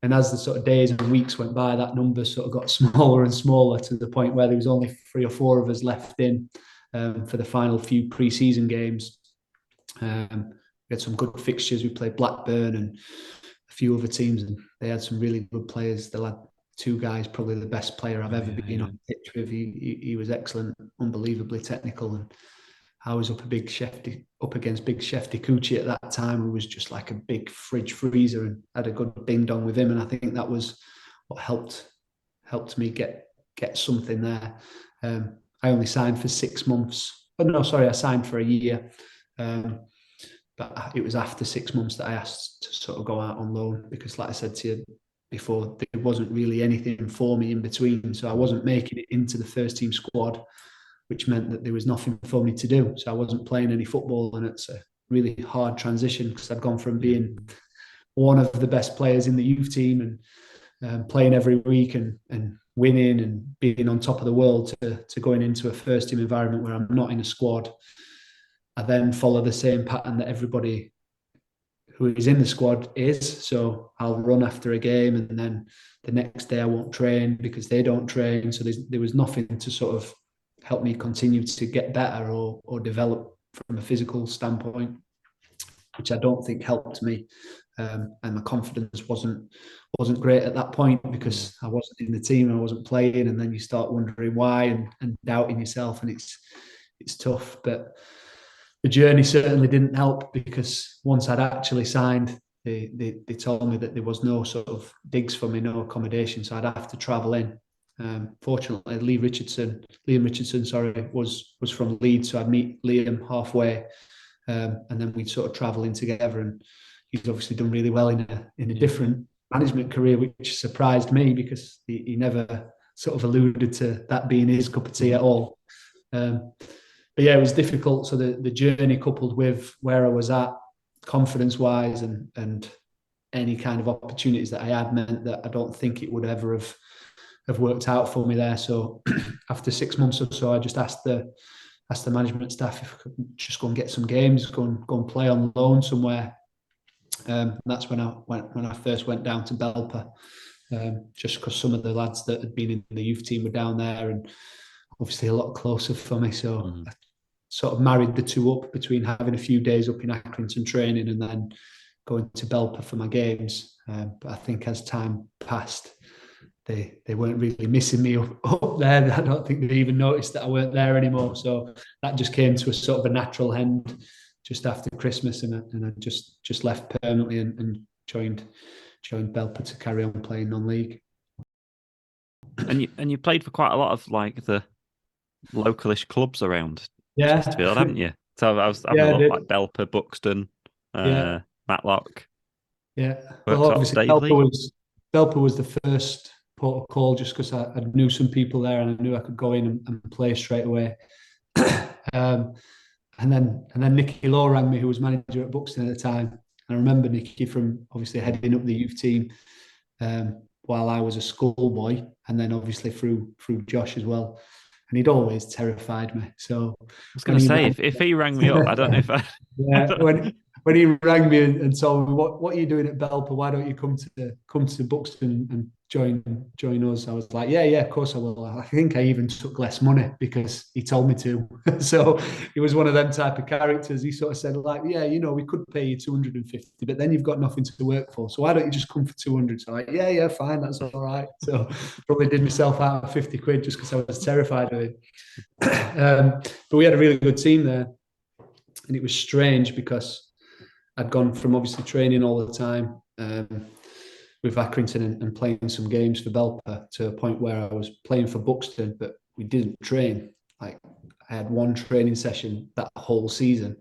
And as the sort of days and weeks went by, that number sort of got smaller and smaller, to the point where there was only 3 or 4 of us left in for the final few pre-season games. We had some good fixtures. We played Blackburn and a few other teams, and they had some really good players. They had 2 guys, probably the best player I've ever been on pitch with. He was excellent, unbelievably technical, and I was up against big Shefty Coochie at that time, who was just like a big fridge freezer, and had a good ding dong with him. And I think that was what helped me get something there. I only signed for 6 months. Oh, no, sorry, I signed for a year. But it was after 6 months that I asked to sort of go out on loan, because, like I said to you before, there wasn't really anything for me in between. So I wasn't making it into the first team squad, which meant that there was nothing for me to do. So I wasn't playing any football, and it's a really hard transition, because I'd gone from being one of the best players in the youth team and playing every week and winning and being on top of the world to going into a first team environment where I'm not in a squad. I then follow the same pattern that everybody who is in the squad is. So I'll run after a game, and then the next day I won't train because they don't train. So there was nothing to sort of help me continue to get better or develop from a physical standpoint, which I don't think helped me. And my confidence wasn't great at that point, because I wasn't in the team, I wasn't playing, and then you start wondering why and doubting yourself, and it's tough. But the journey certainly didn't help, because once I'd actually signed, they told me that there was no sort of digs for me, no accommodation, so I'd have to travel in. Fortunately, Liam Richardson, was from Leeds, so I'd meet Liam halfway, and then we'd sort of travel in together. And he's obviously done really well in a different management career, which surprised me because he never sort of alluded to that being his cup of tea at all. But yeah, it was difficult. So the journey coupled with where I was at, confidence wise, and any kind of opportunities that I had meant that I don't think it would ever have worked out for me there. So after 6 months or so, I just asked the management staff if I could just go and get some games, go and play on loan somewhere. That's when I first went down to Belper, just because some of the lads that had been in the youth team were down there, and obviously a lot closer for me. So I sort of married the two up between having a few days up in Accrington training and then going to Belper for my games. But I think as time passed, they weren't really missing me up there. I don't think they even noticed that I weren't there anymore. So that just came to a sort of a natural end just after Christmas, and I just left permanently and joined Belper to carry on playing non-league. And you played for quite a lot of like the localish clubs around Chesterfield, haven't you? So I was having a look, like Belper, Buxton, Matlock. Yeah, well, obviously Belper was the first port of call, just because I knew some people there and I knew I could go in and play straight away. And then Nicky Law rang me, who was manager at Buxton at the time. I remember Nicky from obviously heading up the youth team while I was a schoolboy, and then obviously through Josh as well. And he'd always terrified me. So I was going to say, if he rang me up, I don't know if I... Yeah, when he rang me and told me what are you doing at Belper? Why don't you come to Buxton and join us? I was like, yeah, of course I will. I think I even took less money because he told me to. So he was one of them type of characters. He sort of said, like, yeah, we could pay you 250, but then you've got nothing to work for. So why don't you just come for 200? So I'm like, yeah, fine, that's all right. So probably did myself out of 50 quid just because I was terrified of it. But we had a really good team there. And it was strange because I'd gone from obviously training all the time with Accrington and playing some games for Belper to a point where I was playing for Buxton, but we didn't train. Like, I had one training session that whole season,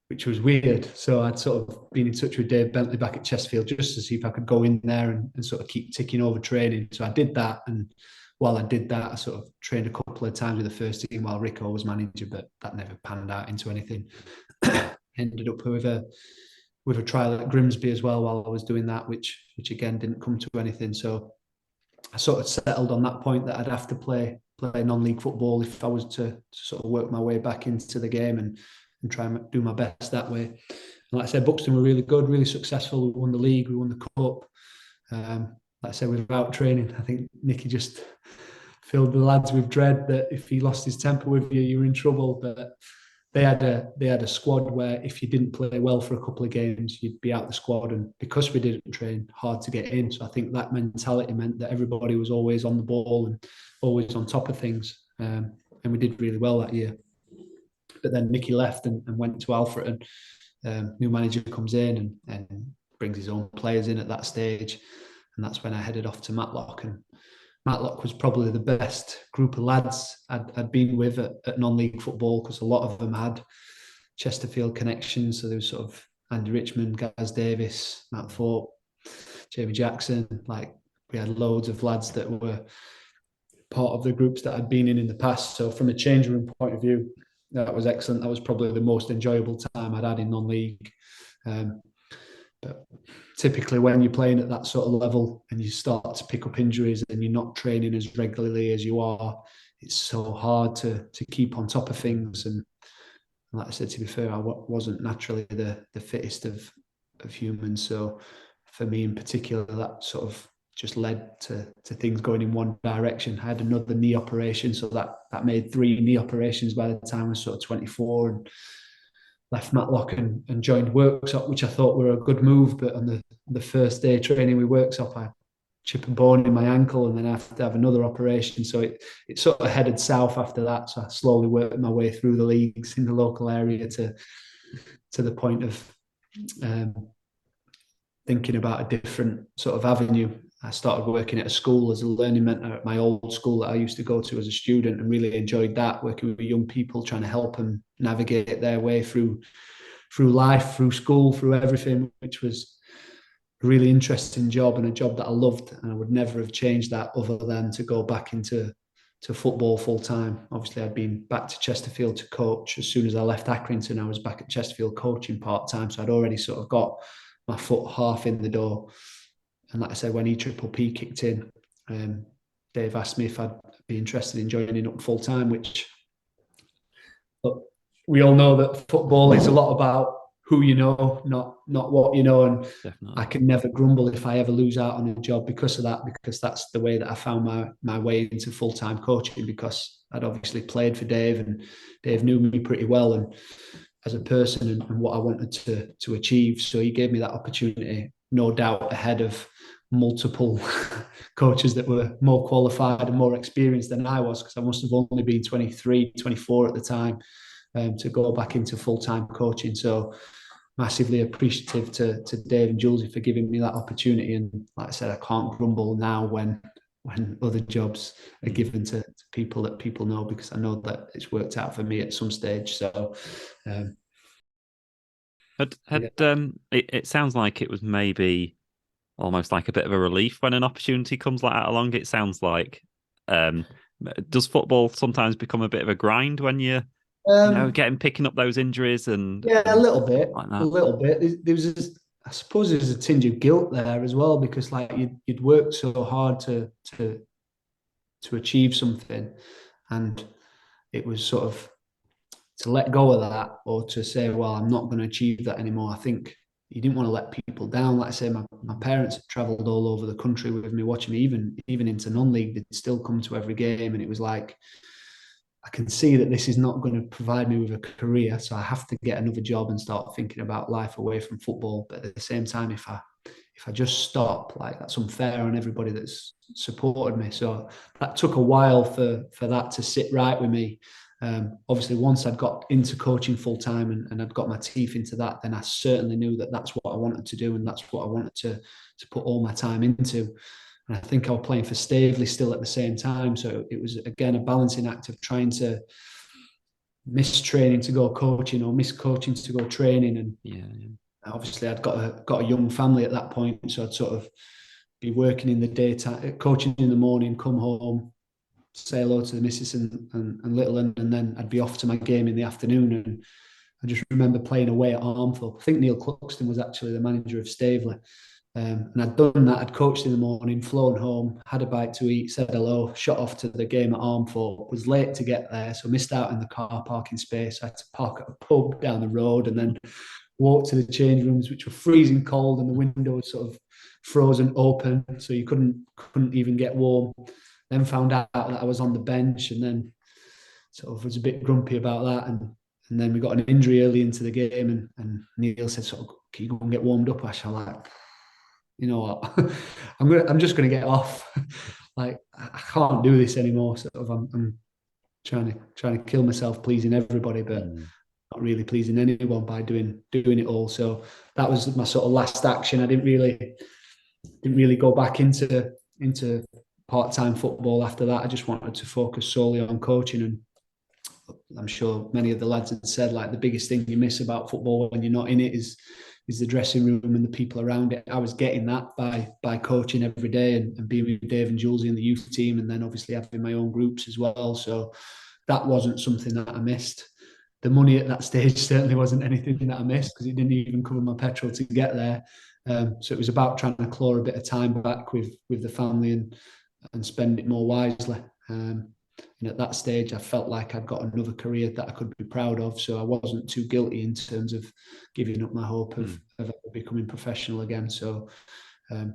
which was weird. So I'd sort of been in touch with Dave Bentley back at Chesterfield just to see if I could go in there and sort of keep ticking over training. So I did that, and while I did that, I sort of trained a couple of times with the first team while Rico was manager, but that never panned out into anything. Ended up with a trial at Grimsby as well while I was doing that, which again didn't come to anything. So I sort of settled on that point that I'd have to play non-league football if I was to sort of work my way back into the game and try and do my best that way. And like I said, Buxton were really good, really successful. We won the league, we won the cup. Like I said, without training, I think Nicky just filled the lads with dread that if he lost his temper with you, you were in trouble. But they had a squad where if you didn't play well for a couple of games, you'd be out the squad. And because we didn't train, hard to get in. So I think that mentality meant that everybody was always on the ball and always on top of things. And we did really well that year. But then Nicky left and went to Alfred, and new manager comes in and brings his own players in at that stage. And that's when I headed off to Matlock. And Matlock was probably the best group of lads I'd been with at non-league football, because a lot of them had Chesterfield connections. So there was sort of Andy Richmond, Gaz Davis, Matt Thorpe, Jamie Jackson. Like, we had loads of lads that were part of the groups that I'd been in the past. So from a change room point of view, that was excellent. That was probably the most enjoyable time I'd had in non-league. But typically when you're playing at that sort of level and you start to pick up injuries and you're not training as regularly as you are, it's so hard to keep on top of things. And like I said, to be fair, I wasn't naturally the fittest of humans. So for me in particular, that sort of just led to things going in one direction. I had another knee operation, so that made 3 knee operations by the time I was sort of 24, and left Matlock and joined Worksop, which I thought were a good move. But on the first day training with Worksop, I chip a bone in my ankle, and then I have to have another operation. So it sort of headed south after that. So I slowly worked my way through the leagues in the local area to the point of thinking about a different sort of avenue. I started working at a school as a learning mentor at my old school that I used to go to as a student, and really enjoyed that, working with young people, trying to help them navigate their way through life, through school, through everything, which was really interesting job and a job that I loved, and I would never have changed that other than to go back into football full time. Obviously, I'd been back to Chesterfield to coach. As soon as I left Accrington, I was back at Chesterfield coaching part time. So I'd already sort of got my foot half in the door. And like I said, when EPPP kicked in, Dave asked me if I'd be interested in joining up full time, which, but we all know that football is a lot about who you know, not what you know. And Definitely. I can never grumble if I ever lose out on a job because of that, because that's the way that I found my way into full-time coaching, because I'd obviously played for Dave and Dave knew me pretty well and as a person and what I wanted to achieve. So he gave me that opportunity, no doubt ahead of multiple coaches that were more qualified and more experienced than I was, because I must have only been 23, 24 at the time, to go back into full-time coaching. So massively appreciative to Dave and Julesy for giving me that opportunity. And like I said, I can't grumble now when other jobs are given to people that people know, because I know that it's worked out for me at some stage. So it sounds like it was maybe almost like a bit of a relief when an opportunity comes like that along. It sounds like, does football sometimes become a bit of a grind when you're picking up those injuries and a little bit, like that? a little bit. There was, I suppose, there's a tinge of guilt there as well, because like you'd worked so hard to achieve something, and it was sort of to let go of that, or to say, well, I'm not going to achieve that anymore. I think you didn't want to let people down. Like I say, my parents had travelled all over the country with me, watching me, even into non-league. They'd still come to every game, and it was like, I can see that this is not going to provide me with a career, so I have to get another job and start thinking about life away from football. But at the same time, if I just stop, like, that's unfair on everybody that's supported me. So that took a while for that to sit right with me. Obviously, once I'd got into coaching full time and I'd got my teeth into that, then I certainly knew that that's what I wanted to do, and that's what I wanted to put all my time into. And I think I was playing for Staveley still at the same time. So it was, again, a balancing act of trying to miss training to go coaching, or miss coaching to go training. And obviously I'd got a young family at that point. So I'd sort of be working in the daytime, coaching in the morning, come home, say hello to the missus and little, and then I'd be off to my game in the afternoon. And I just remember playing away at Armthorpe. I think Neil Cluxton was actually the manager of Staveley. And I'd done that. I'd coached in the morning, flown home, had a bite to eat, said hello, shot off to the game at Armthorpe. Was late to get there, so missed out in the car parking space. I had to park at a pub down the road and then walk to the change rooms, which were freezing cold, and the window was sort of frozen open, so you couldn't even get warm. Then found out that I was on the bench, and then sort of was a bit grumpy about that. And then we got an injury early into the game, and Neil said, sort of, can you go and get warmed up, Ash? I'm like, you know what, I'm just gonna get off. Like, I can't do this anymore. Sort of, I'm trying to kill myself pleasing everybody, but not really pleasing anyone by doing it all. So that was my sort of last action. I didn't really go back into part-time football after that. I just wanted to focus solely on coaching. And I'm sure many of the lads had said, like, the biggest thing you miss about football when you're not in it is the dressing room and the people around it. I was getting that by coaching every day and being with Dave and Julesy in the youth team, and then obviously having my own groups as well. So that wasn't something that I missed. The money at that stage certainly wasn't anything that I missed, because it didn't even cover my petrol to get there. So it was about trying to claw a bit of time back with the family and spend it more wisely. And at that stage, I felt like I'd got another career that I could be proud of. So I wasn't too guilty in terms of giving up my hope of becoming professional again. So, and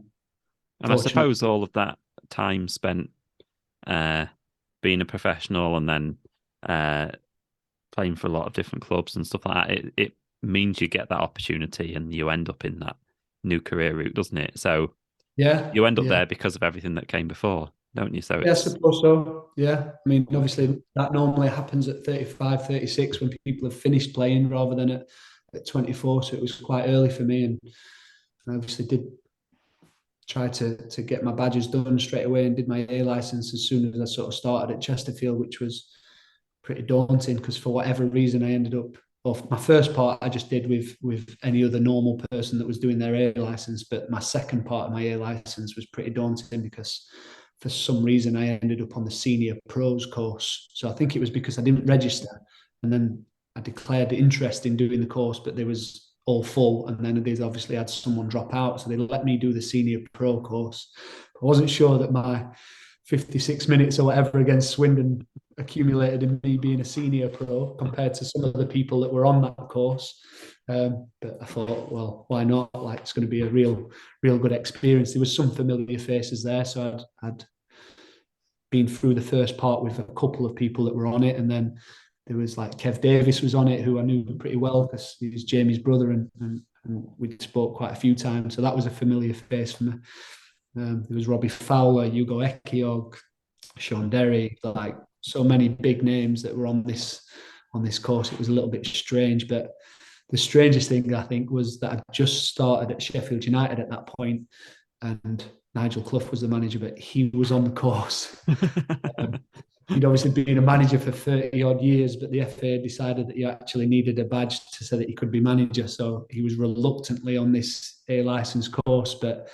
I suppose all of that time spent being a professional and then playing for a lot of different clubs and stuff like that, it means you get that opportunity and you end up in that new career route, doesn't it? So you end up there because of everything that came before, don't you? So I suppose so. Yeah. I mean, obviously that normally happens at 35, 36 when people have finished playing, rather than at 24. So it was quite early for me, and I obviously did try to get my badges done straight away, and did my A license as soon as I sort of started at Chesterfield, which was pretty daunting, because for whatever reason I ended up my first part I just did with any other normal person that was doing their A license, but my second part of my A license was pretty daunting because for some reason I ended up on the senior pros course. So I think it was because I didn't register, and then I declared interest in doing the course, but there was all full, and then they obviously had someone drop out, so they let me do the senior pro course. I wasn't sure that my 56 minutes or whatever against Swindon accumulated in me being a senior pro compared to some of the people that were on that course. But I thought, well, why not? Like, it's going to be a real good experience. There was some familiar faces there, so I'd been through the first part with a couple of people that were on it, and then there was like Kev Davis was on it, who I knew pretty well because he was Jamie's brother, and we spoke quite a few times. So that was a familiar face for me. There was Robbie Fowler, Hugo Ekiog, Sean Derry, like so many big names that were on this course. It was a little bit strange, but the strangest thing I think was that I just started at Sheffield United at that point, and Nigel Clough was the manager, but he was on the course. He'd obviously been a manager for 30 odd years, but the FA decided that he actually needed a badge to say that he could be manager. So he was reluctantly on this A licence course, but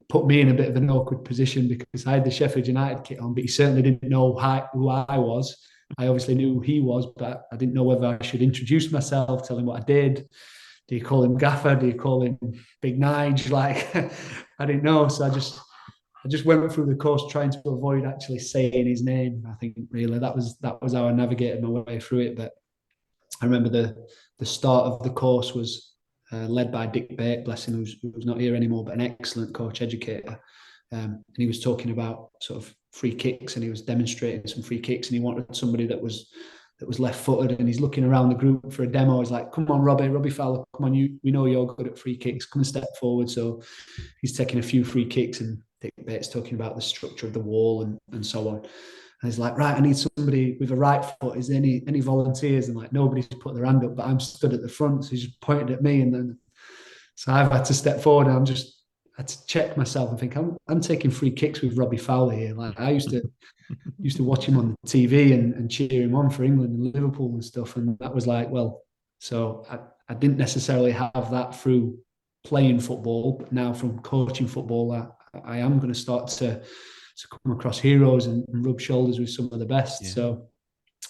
put me in a bit of an awkward position because I had the Sheffield United kit on, but he certainly didn't know who I was. I obviously knew who he was, but I didn't know whether I should introduce myself, tell him what I did. Do you call him Gaffer? Do you call him Big Nige? Like, I didn't know. So I just went through the course trying to avoid actually saying his name. I think really that was how I navigated my way through it. But I remember the start of the course was led by Dick Bate, bless him, who's not here anymore, but an excellent coach educator. And he was talking about sort of free kicks, and he was demonstrating some free kicks, and he wanted somebody that was left-footed, and he's looking around the group for a demo. He's like, "Come on, Robbie Fowler, come on, we know you're good at free kicks. Come and step forward." So he's taking a few free kicks, and Dick Bates talking about the structure of the wall and so on. And he's like, "Right, I need somebody with a right foot. Is there any volunteers?" And like, nobody's put their hand up, but I'm stood at the front. So he's just pointed at me, and then so I've had to step forward, and I had to check myself and think, I'm taking free kicks with Robbie Fowler here. Like, I used to watch him on the TV and cheer him on for England and Liverpool and stuff. And that was like, well, so I didn't necessarily have that through playing football, but now from coaching football, I am going to start to come across heroes and rub shoulders with some of the best. Yeah. So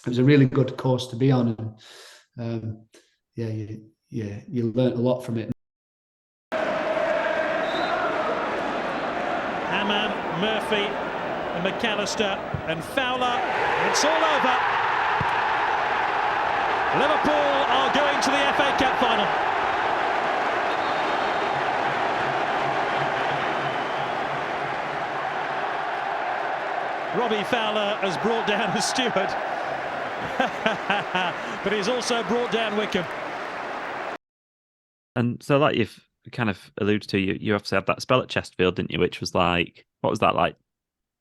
it was a really good course to be on. And you learnt a lot from it. Hammam, Murphy, and McAllister, and Fowler. It's all over. Liverpool are going to the FA Cup final. Robbie Fowler has brought down a steward, but he's also brought down Wickham. And so, like you've kind of alluded to, you obviously had that spell at Chesterfield, didn't you? Which was like, what was that, like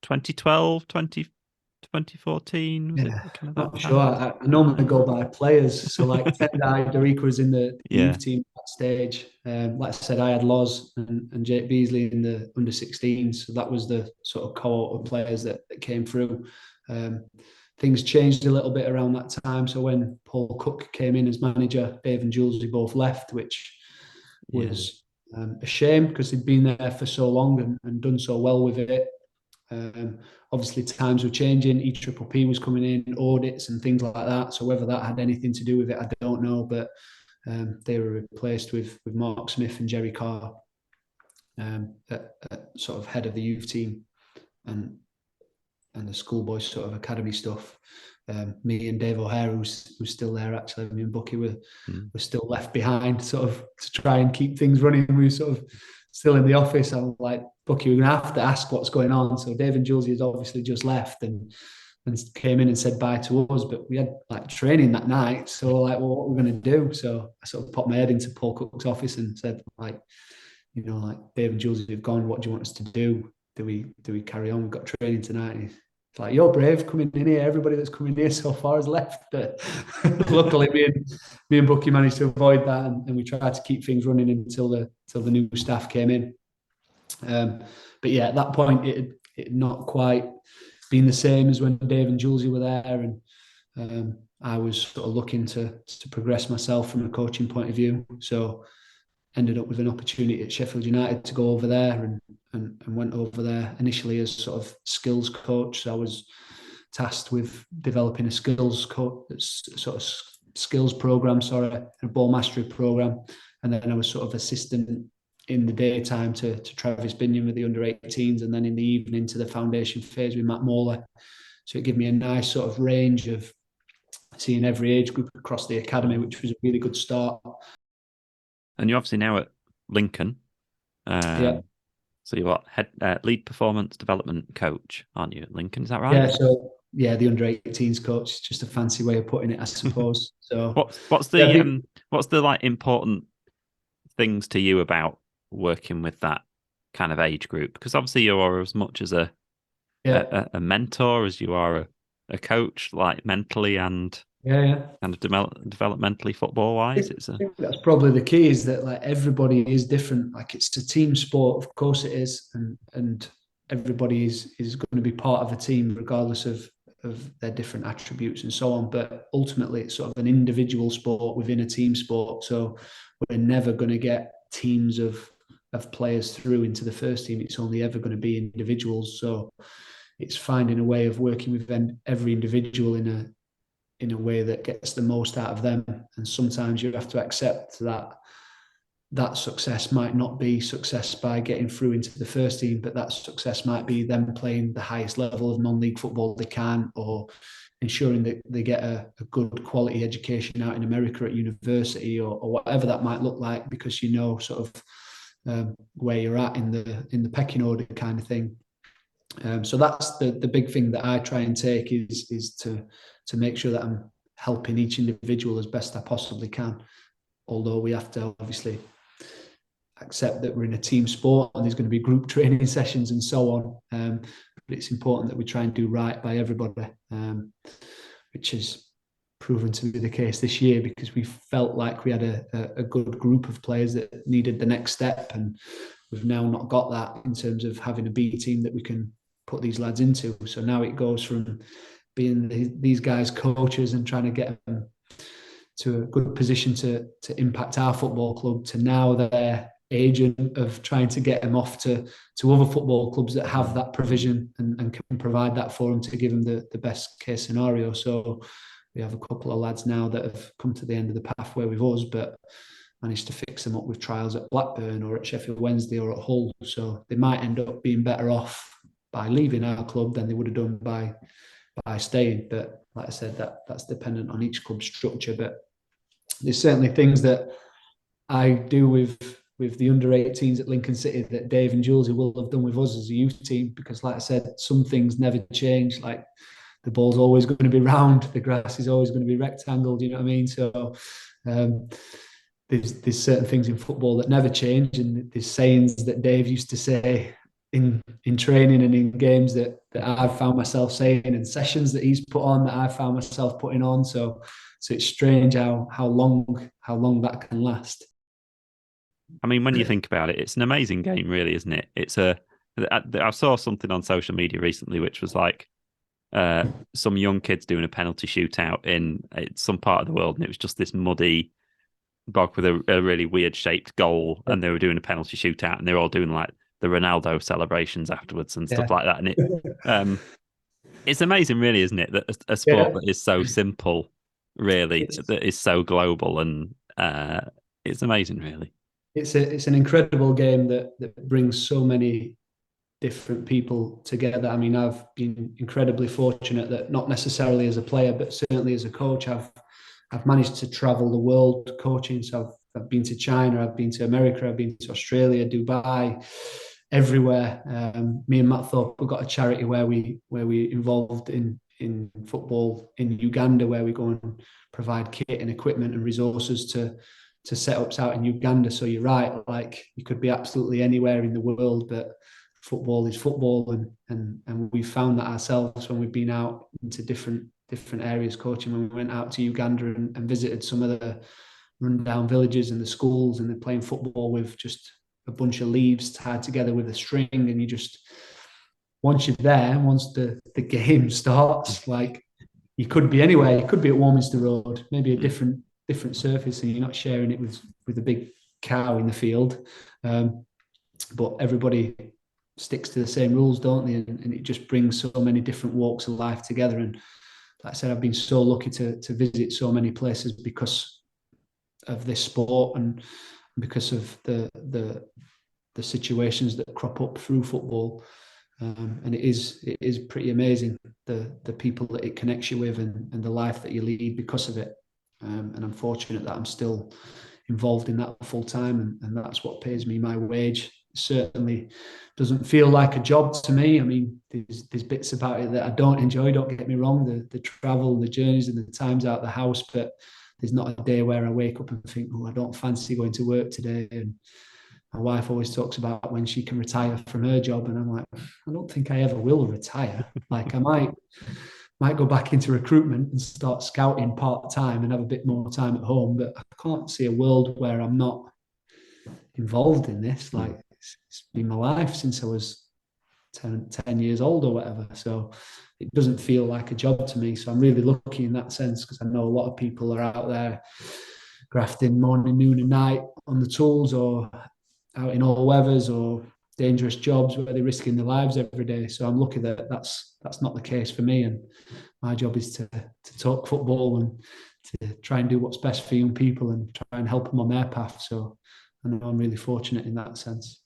2012, 2014? Was yeah, it kind of not sure. I normally go by players. So like Tendai, Dariqa was in the youth team at that stage. Like I said, I had Loz and Jake Beasley in the under 16s. So that was the sort of cohort of players that came through. Things changed a little bit around that time. So when Paul Cook came in as manager, Dave and Jules both left, which was a shame because they'd been there for so long and done so well with it. Obviously, times were changing. EPPP was coming in, audits and things like that. So whether that had anything to do with it, I don't know. But they were replaced with Mark Smith and Jerry Carr at sort of head of the youth team and the schoolboys sort of academy stuff. Me and Dave O'Hare, who's still there actually. Me and Bucky were still left behind, sort of to try and keep things running. We were sort of still in the office. I'm like, Bucky, we're gonna have to ask what's going on. So Dave and Jules had obviously just left and came in and said bye to us, but we had like training that night. So like, well, what we're gonna do? So I sort of popped my head into Paul Cook's office and said, like, you know, like Dave and Jules have gone. What do you want us to do? Do we carry on? We've got training tonight. And it's like, you're brave coming in here. Everybody that's coming here so far has left. But luckily, me and Bucky managed to avoid that, and we tried to keep things running until the new staff came in. But yeah, at that point, it had not quite been the same as when Dave and Julesy were there, and I was sort of looking to progress myself from a coaching point of view. So ended up with an opportunity at Sheffield United to go over there, and went over there initially as sort of skills coach. So I was tasked with developing a skills program, a ball mastery program, and then I was sort of assistant in the daytime to Travis Binion with the under-18s, and then in the evening to the foundation phase with Matt Morley. So it gave me a nice sort of range of seeing every age group across the academy, which was a really good start. And you're obviously now at Lincoln. Yeah. So you're lead performance development coach, aren't you, at Lincoln? Is that right? Yeah. So the under-18s coach, just a fancy way of putting it, I suppose. So what's the like important things to you about working with that kind of age group? Because obviously you are as much as a mentor as you are a coach, like mentally and kind of developmentally football wise. I think that's probably the key, is that like everybody is different. Like it's a team sport, of course it is, and everybody is going to be part of a team regardless of their different attributes and so on. But ultimately, it's sort of an individual sport within a team sport. So we're never going to get teams of players through into the first team. It's only ever going to be individuals. So it's finding a way of working with every individual in a way that gets the most out of them. And sometimes you have to accept that success might not be success by getting through into the first team, but that success might be them playing the highest level of non-league football they can, or ensuring that they get a good quality education out in America at university, or whatever that might look like, because you know sort of where you're at in the pecking order kind of thing. So that's the big thing that I try and take is to make sure that I'm helping each individual as best I possibly can. Although we have to obviously accept that we're in a team sport and there's going to be group training sessions and so on. But it's important that we try and do right by everybody, which has proven to be the case this year, because we felt like we had a good group of players that needed the next step, and we've now not got that in terms of having a B team that we can put these lads into. So now it goes from being these guys coaches and trying to get them to a good position to impact our football club, to now their agent of trying to get them off to other football clubs that have that provision and can provide that for them to give them the best case scenario. So we have a couple of lads now that have come to the end of the pathway with us, but managed to fix them up with trials at Blackburn or at Sheffield Wednesday or at Hull. So they might end up being better off by leaving our club than they would have done by staying. But like I said, that's dependent on each club structure. But there's certainly things that I do with the under-18s at Lincoln City that Dave and Jules will have done with us as a youth team, because like I said, some things never change. Like the ball's always going to be round, the grass is always going to be rectangle, do you know what I mean? So there's certain things in football that never change, and there's sayings that Dave used to say in training and in games that I've found myself saying, and sessions that he's put on that I've found myself putting on. So it's strange how long that can last. I mean, when you think about it, it's an amazing game, really, isn't it? I saw something on social media recently, which was like some young kids doing a penalty shootout in some part of the world, and it was just this muddy bog with a really weird shaped goal, and they were doing a penalty shootout, and they were all doing like the Ronaldo celebrations afterwards and stuff like that. And it it's amazing, really, isn't it, that a sport that is so simple, really, that is so global, and it's amazing, really. It's an incredible game that brings so many different people together. I mean, I've been incredibly fortunate that not necessarily as a player, but certainly as a coach, I've managed to travel the world coaching. So I've been to China, I've been to America, I've been to Australia, Dubai, everywhere. Me and Matt Thorpe have got a charity where we involved in football in Uganda, where we go and provide kit and equipment and resources to setups out in Uganda. So you're right, like you could be absolutely anywhere in the world, but football is football, and we found that ourselves when we've been out into different areas coaching. When we went out to Uganda and visited some of the rundown villages and the schools, and they're playing football with just a bunch of leaves tied together with a string, and you just, once you're there, once the game starts, like you could be anywhere. You could be at Warminster Road, maybe a different surface, and you're not sharing it with a big cow in the field. But everybody sticks to the same rules, don't they? And it just brings so many different walks of life together. And like I said, I've been so lucky to visit so many places because of this sport and because of the situations that crop up through football. And it is pretty amazing the people that it connects you with and the life that you lead because of it. And I'm fortunate that I'm still involved in that full time, and that's what pays me my wage. It certainly doesn't feel like a job to me. I mean, there's bits about it that I don't enjoy, don't get me wrong, the travel, the journeys and the times out of the house, but there's not a day where I wake up and think, oh, I don't fancy going to work today. And my wife always talks about when she can retire from her job, and I'm like, I don't think I ever will retire. Like I might go back into recruitment and start scouting part-time and have a bit more time at home, but I can't see a world where I'm not involved in this. Like it's been my life since I was 10 years old or whatever. So it doesn't feel like a job to me. So I'm really lucky in that sense, because I know a lot of people are out there grafting morning, noon and night on the tools, or out in all weathers, or dangerous jobs where they're risking their lives every day. So I'm lucky that that's not the case for me. And my job is to talk football and to try and do what's best for young people and try and help them on their path. So I know I'm really fortunate in that sense.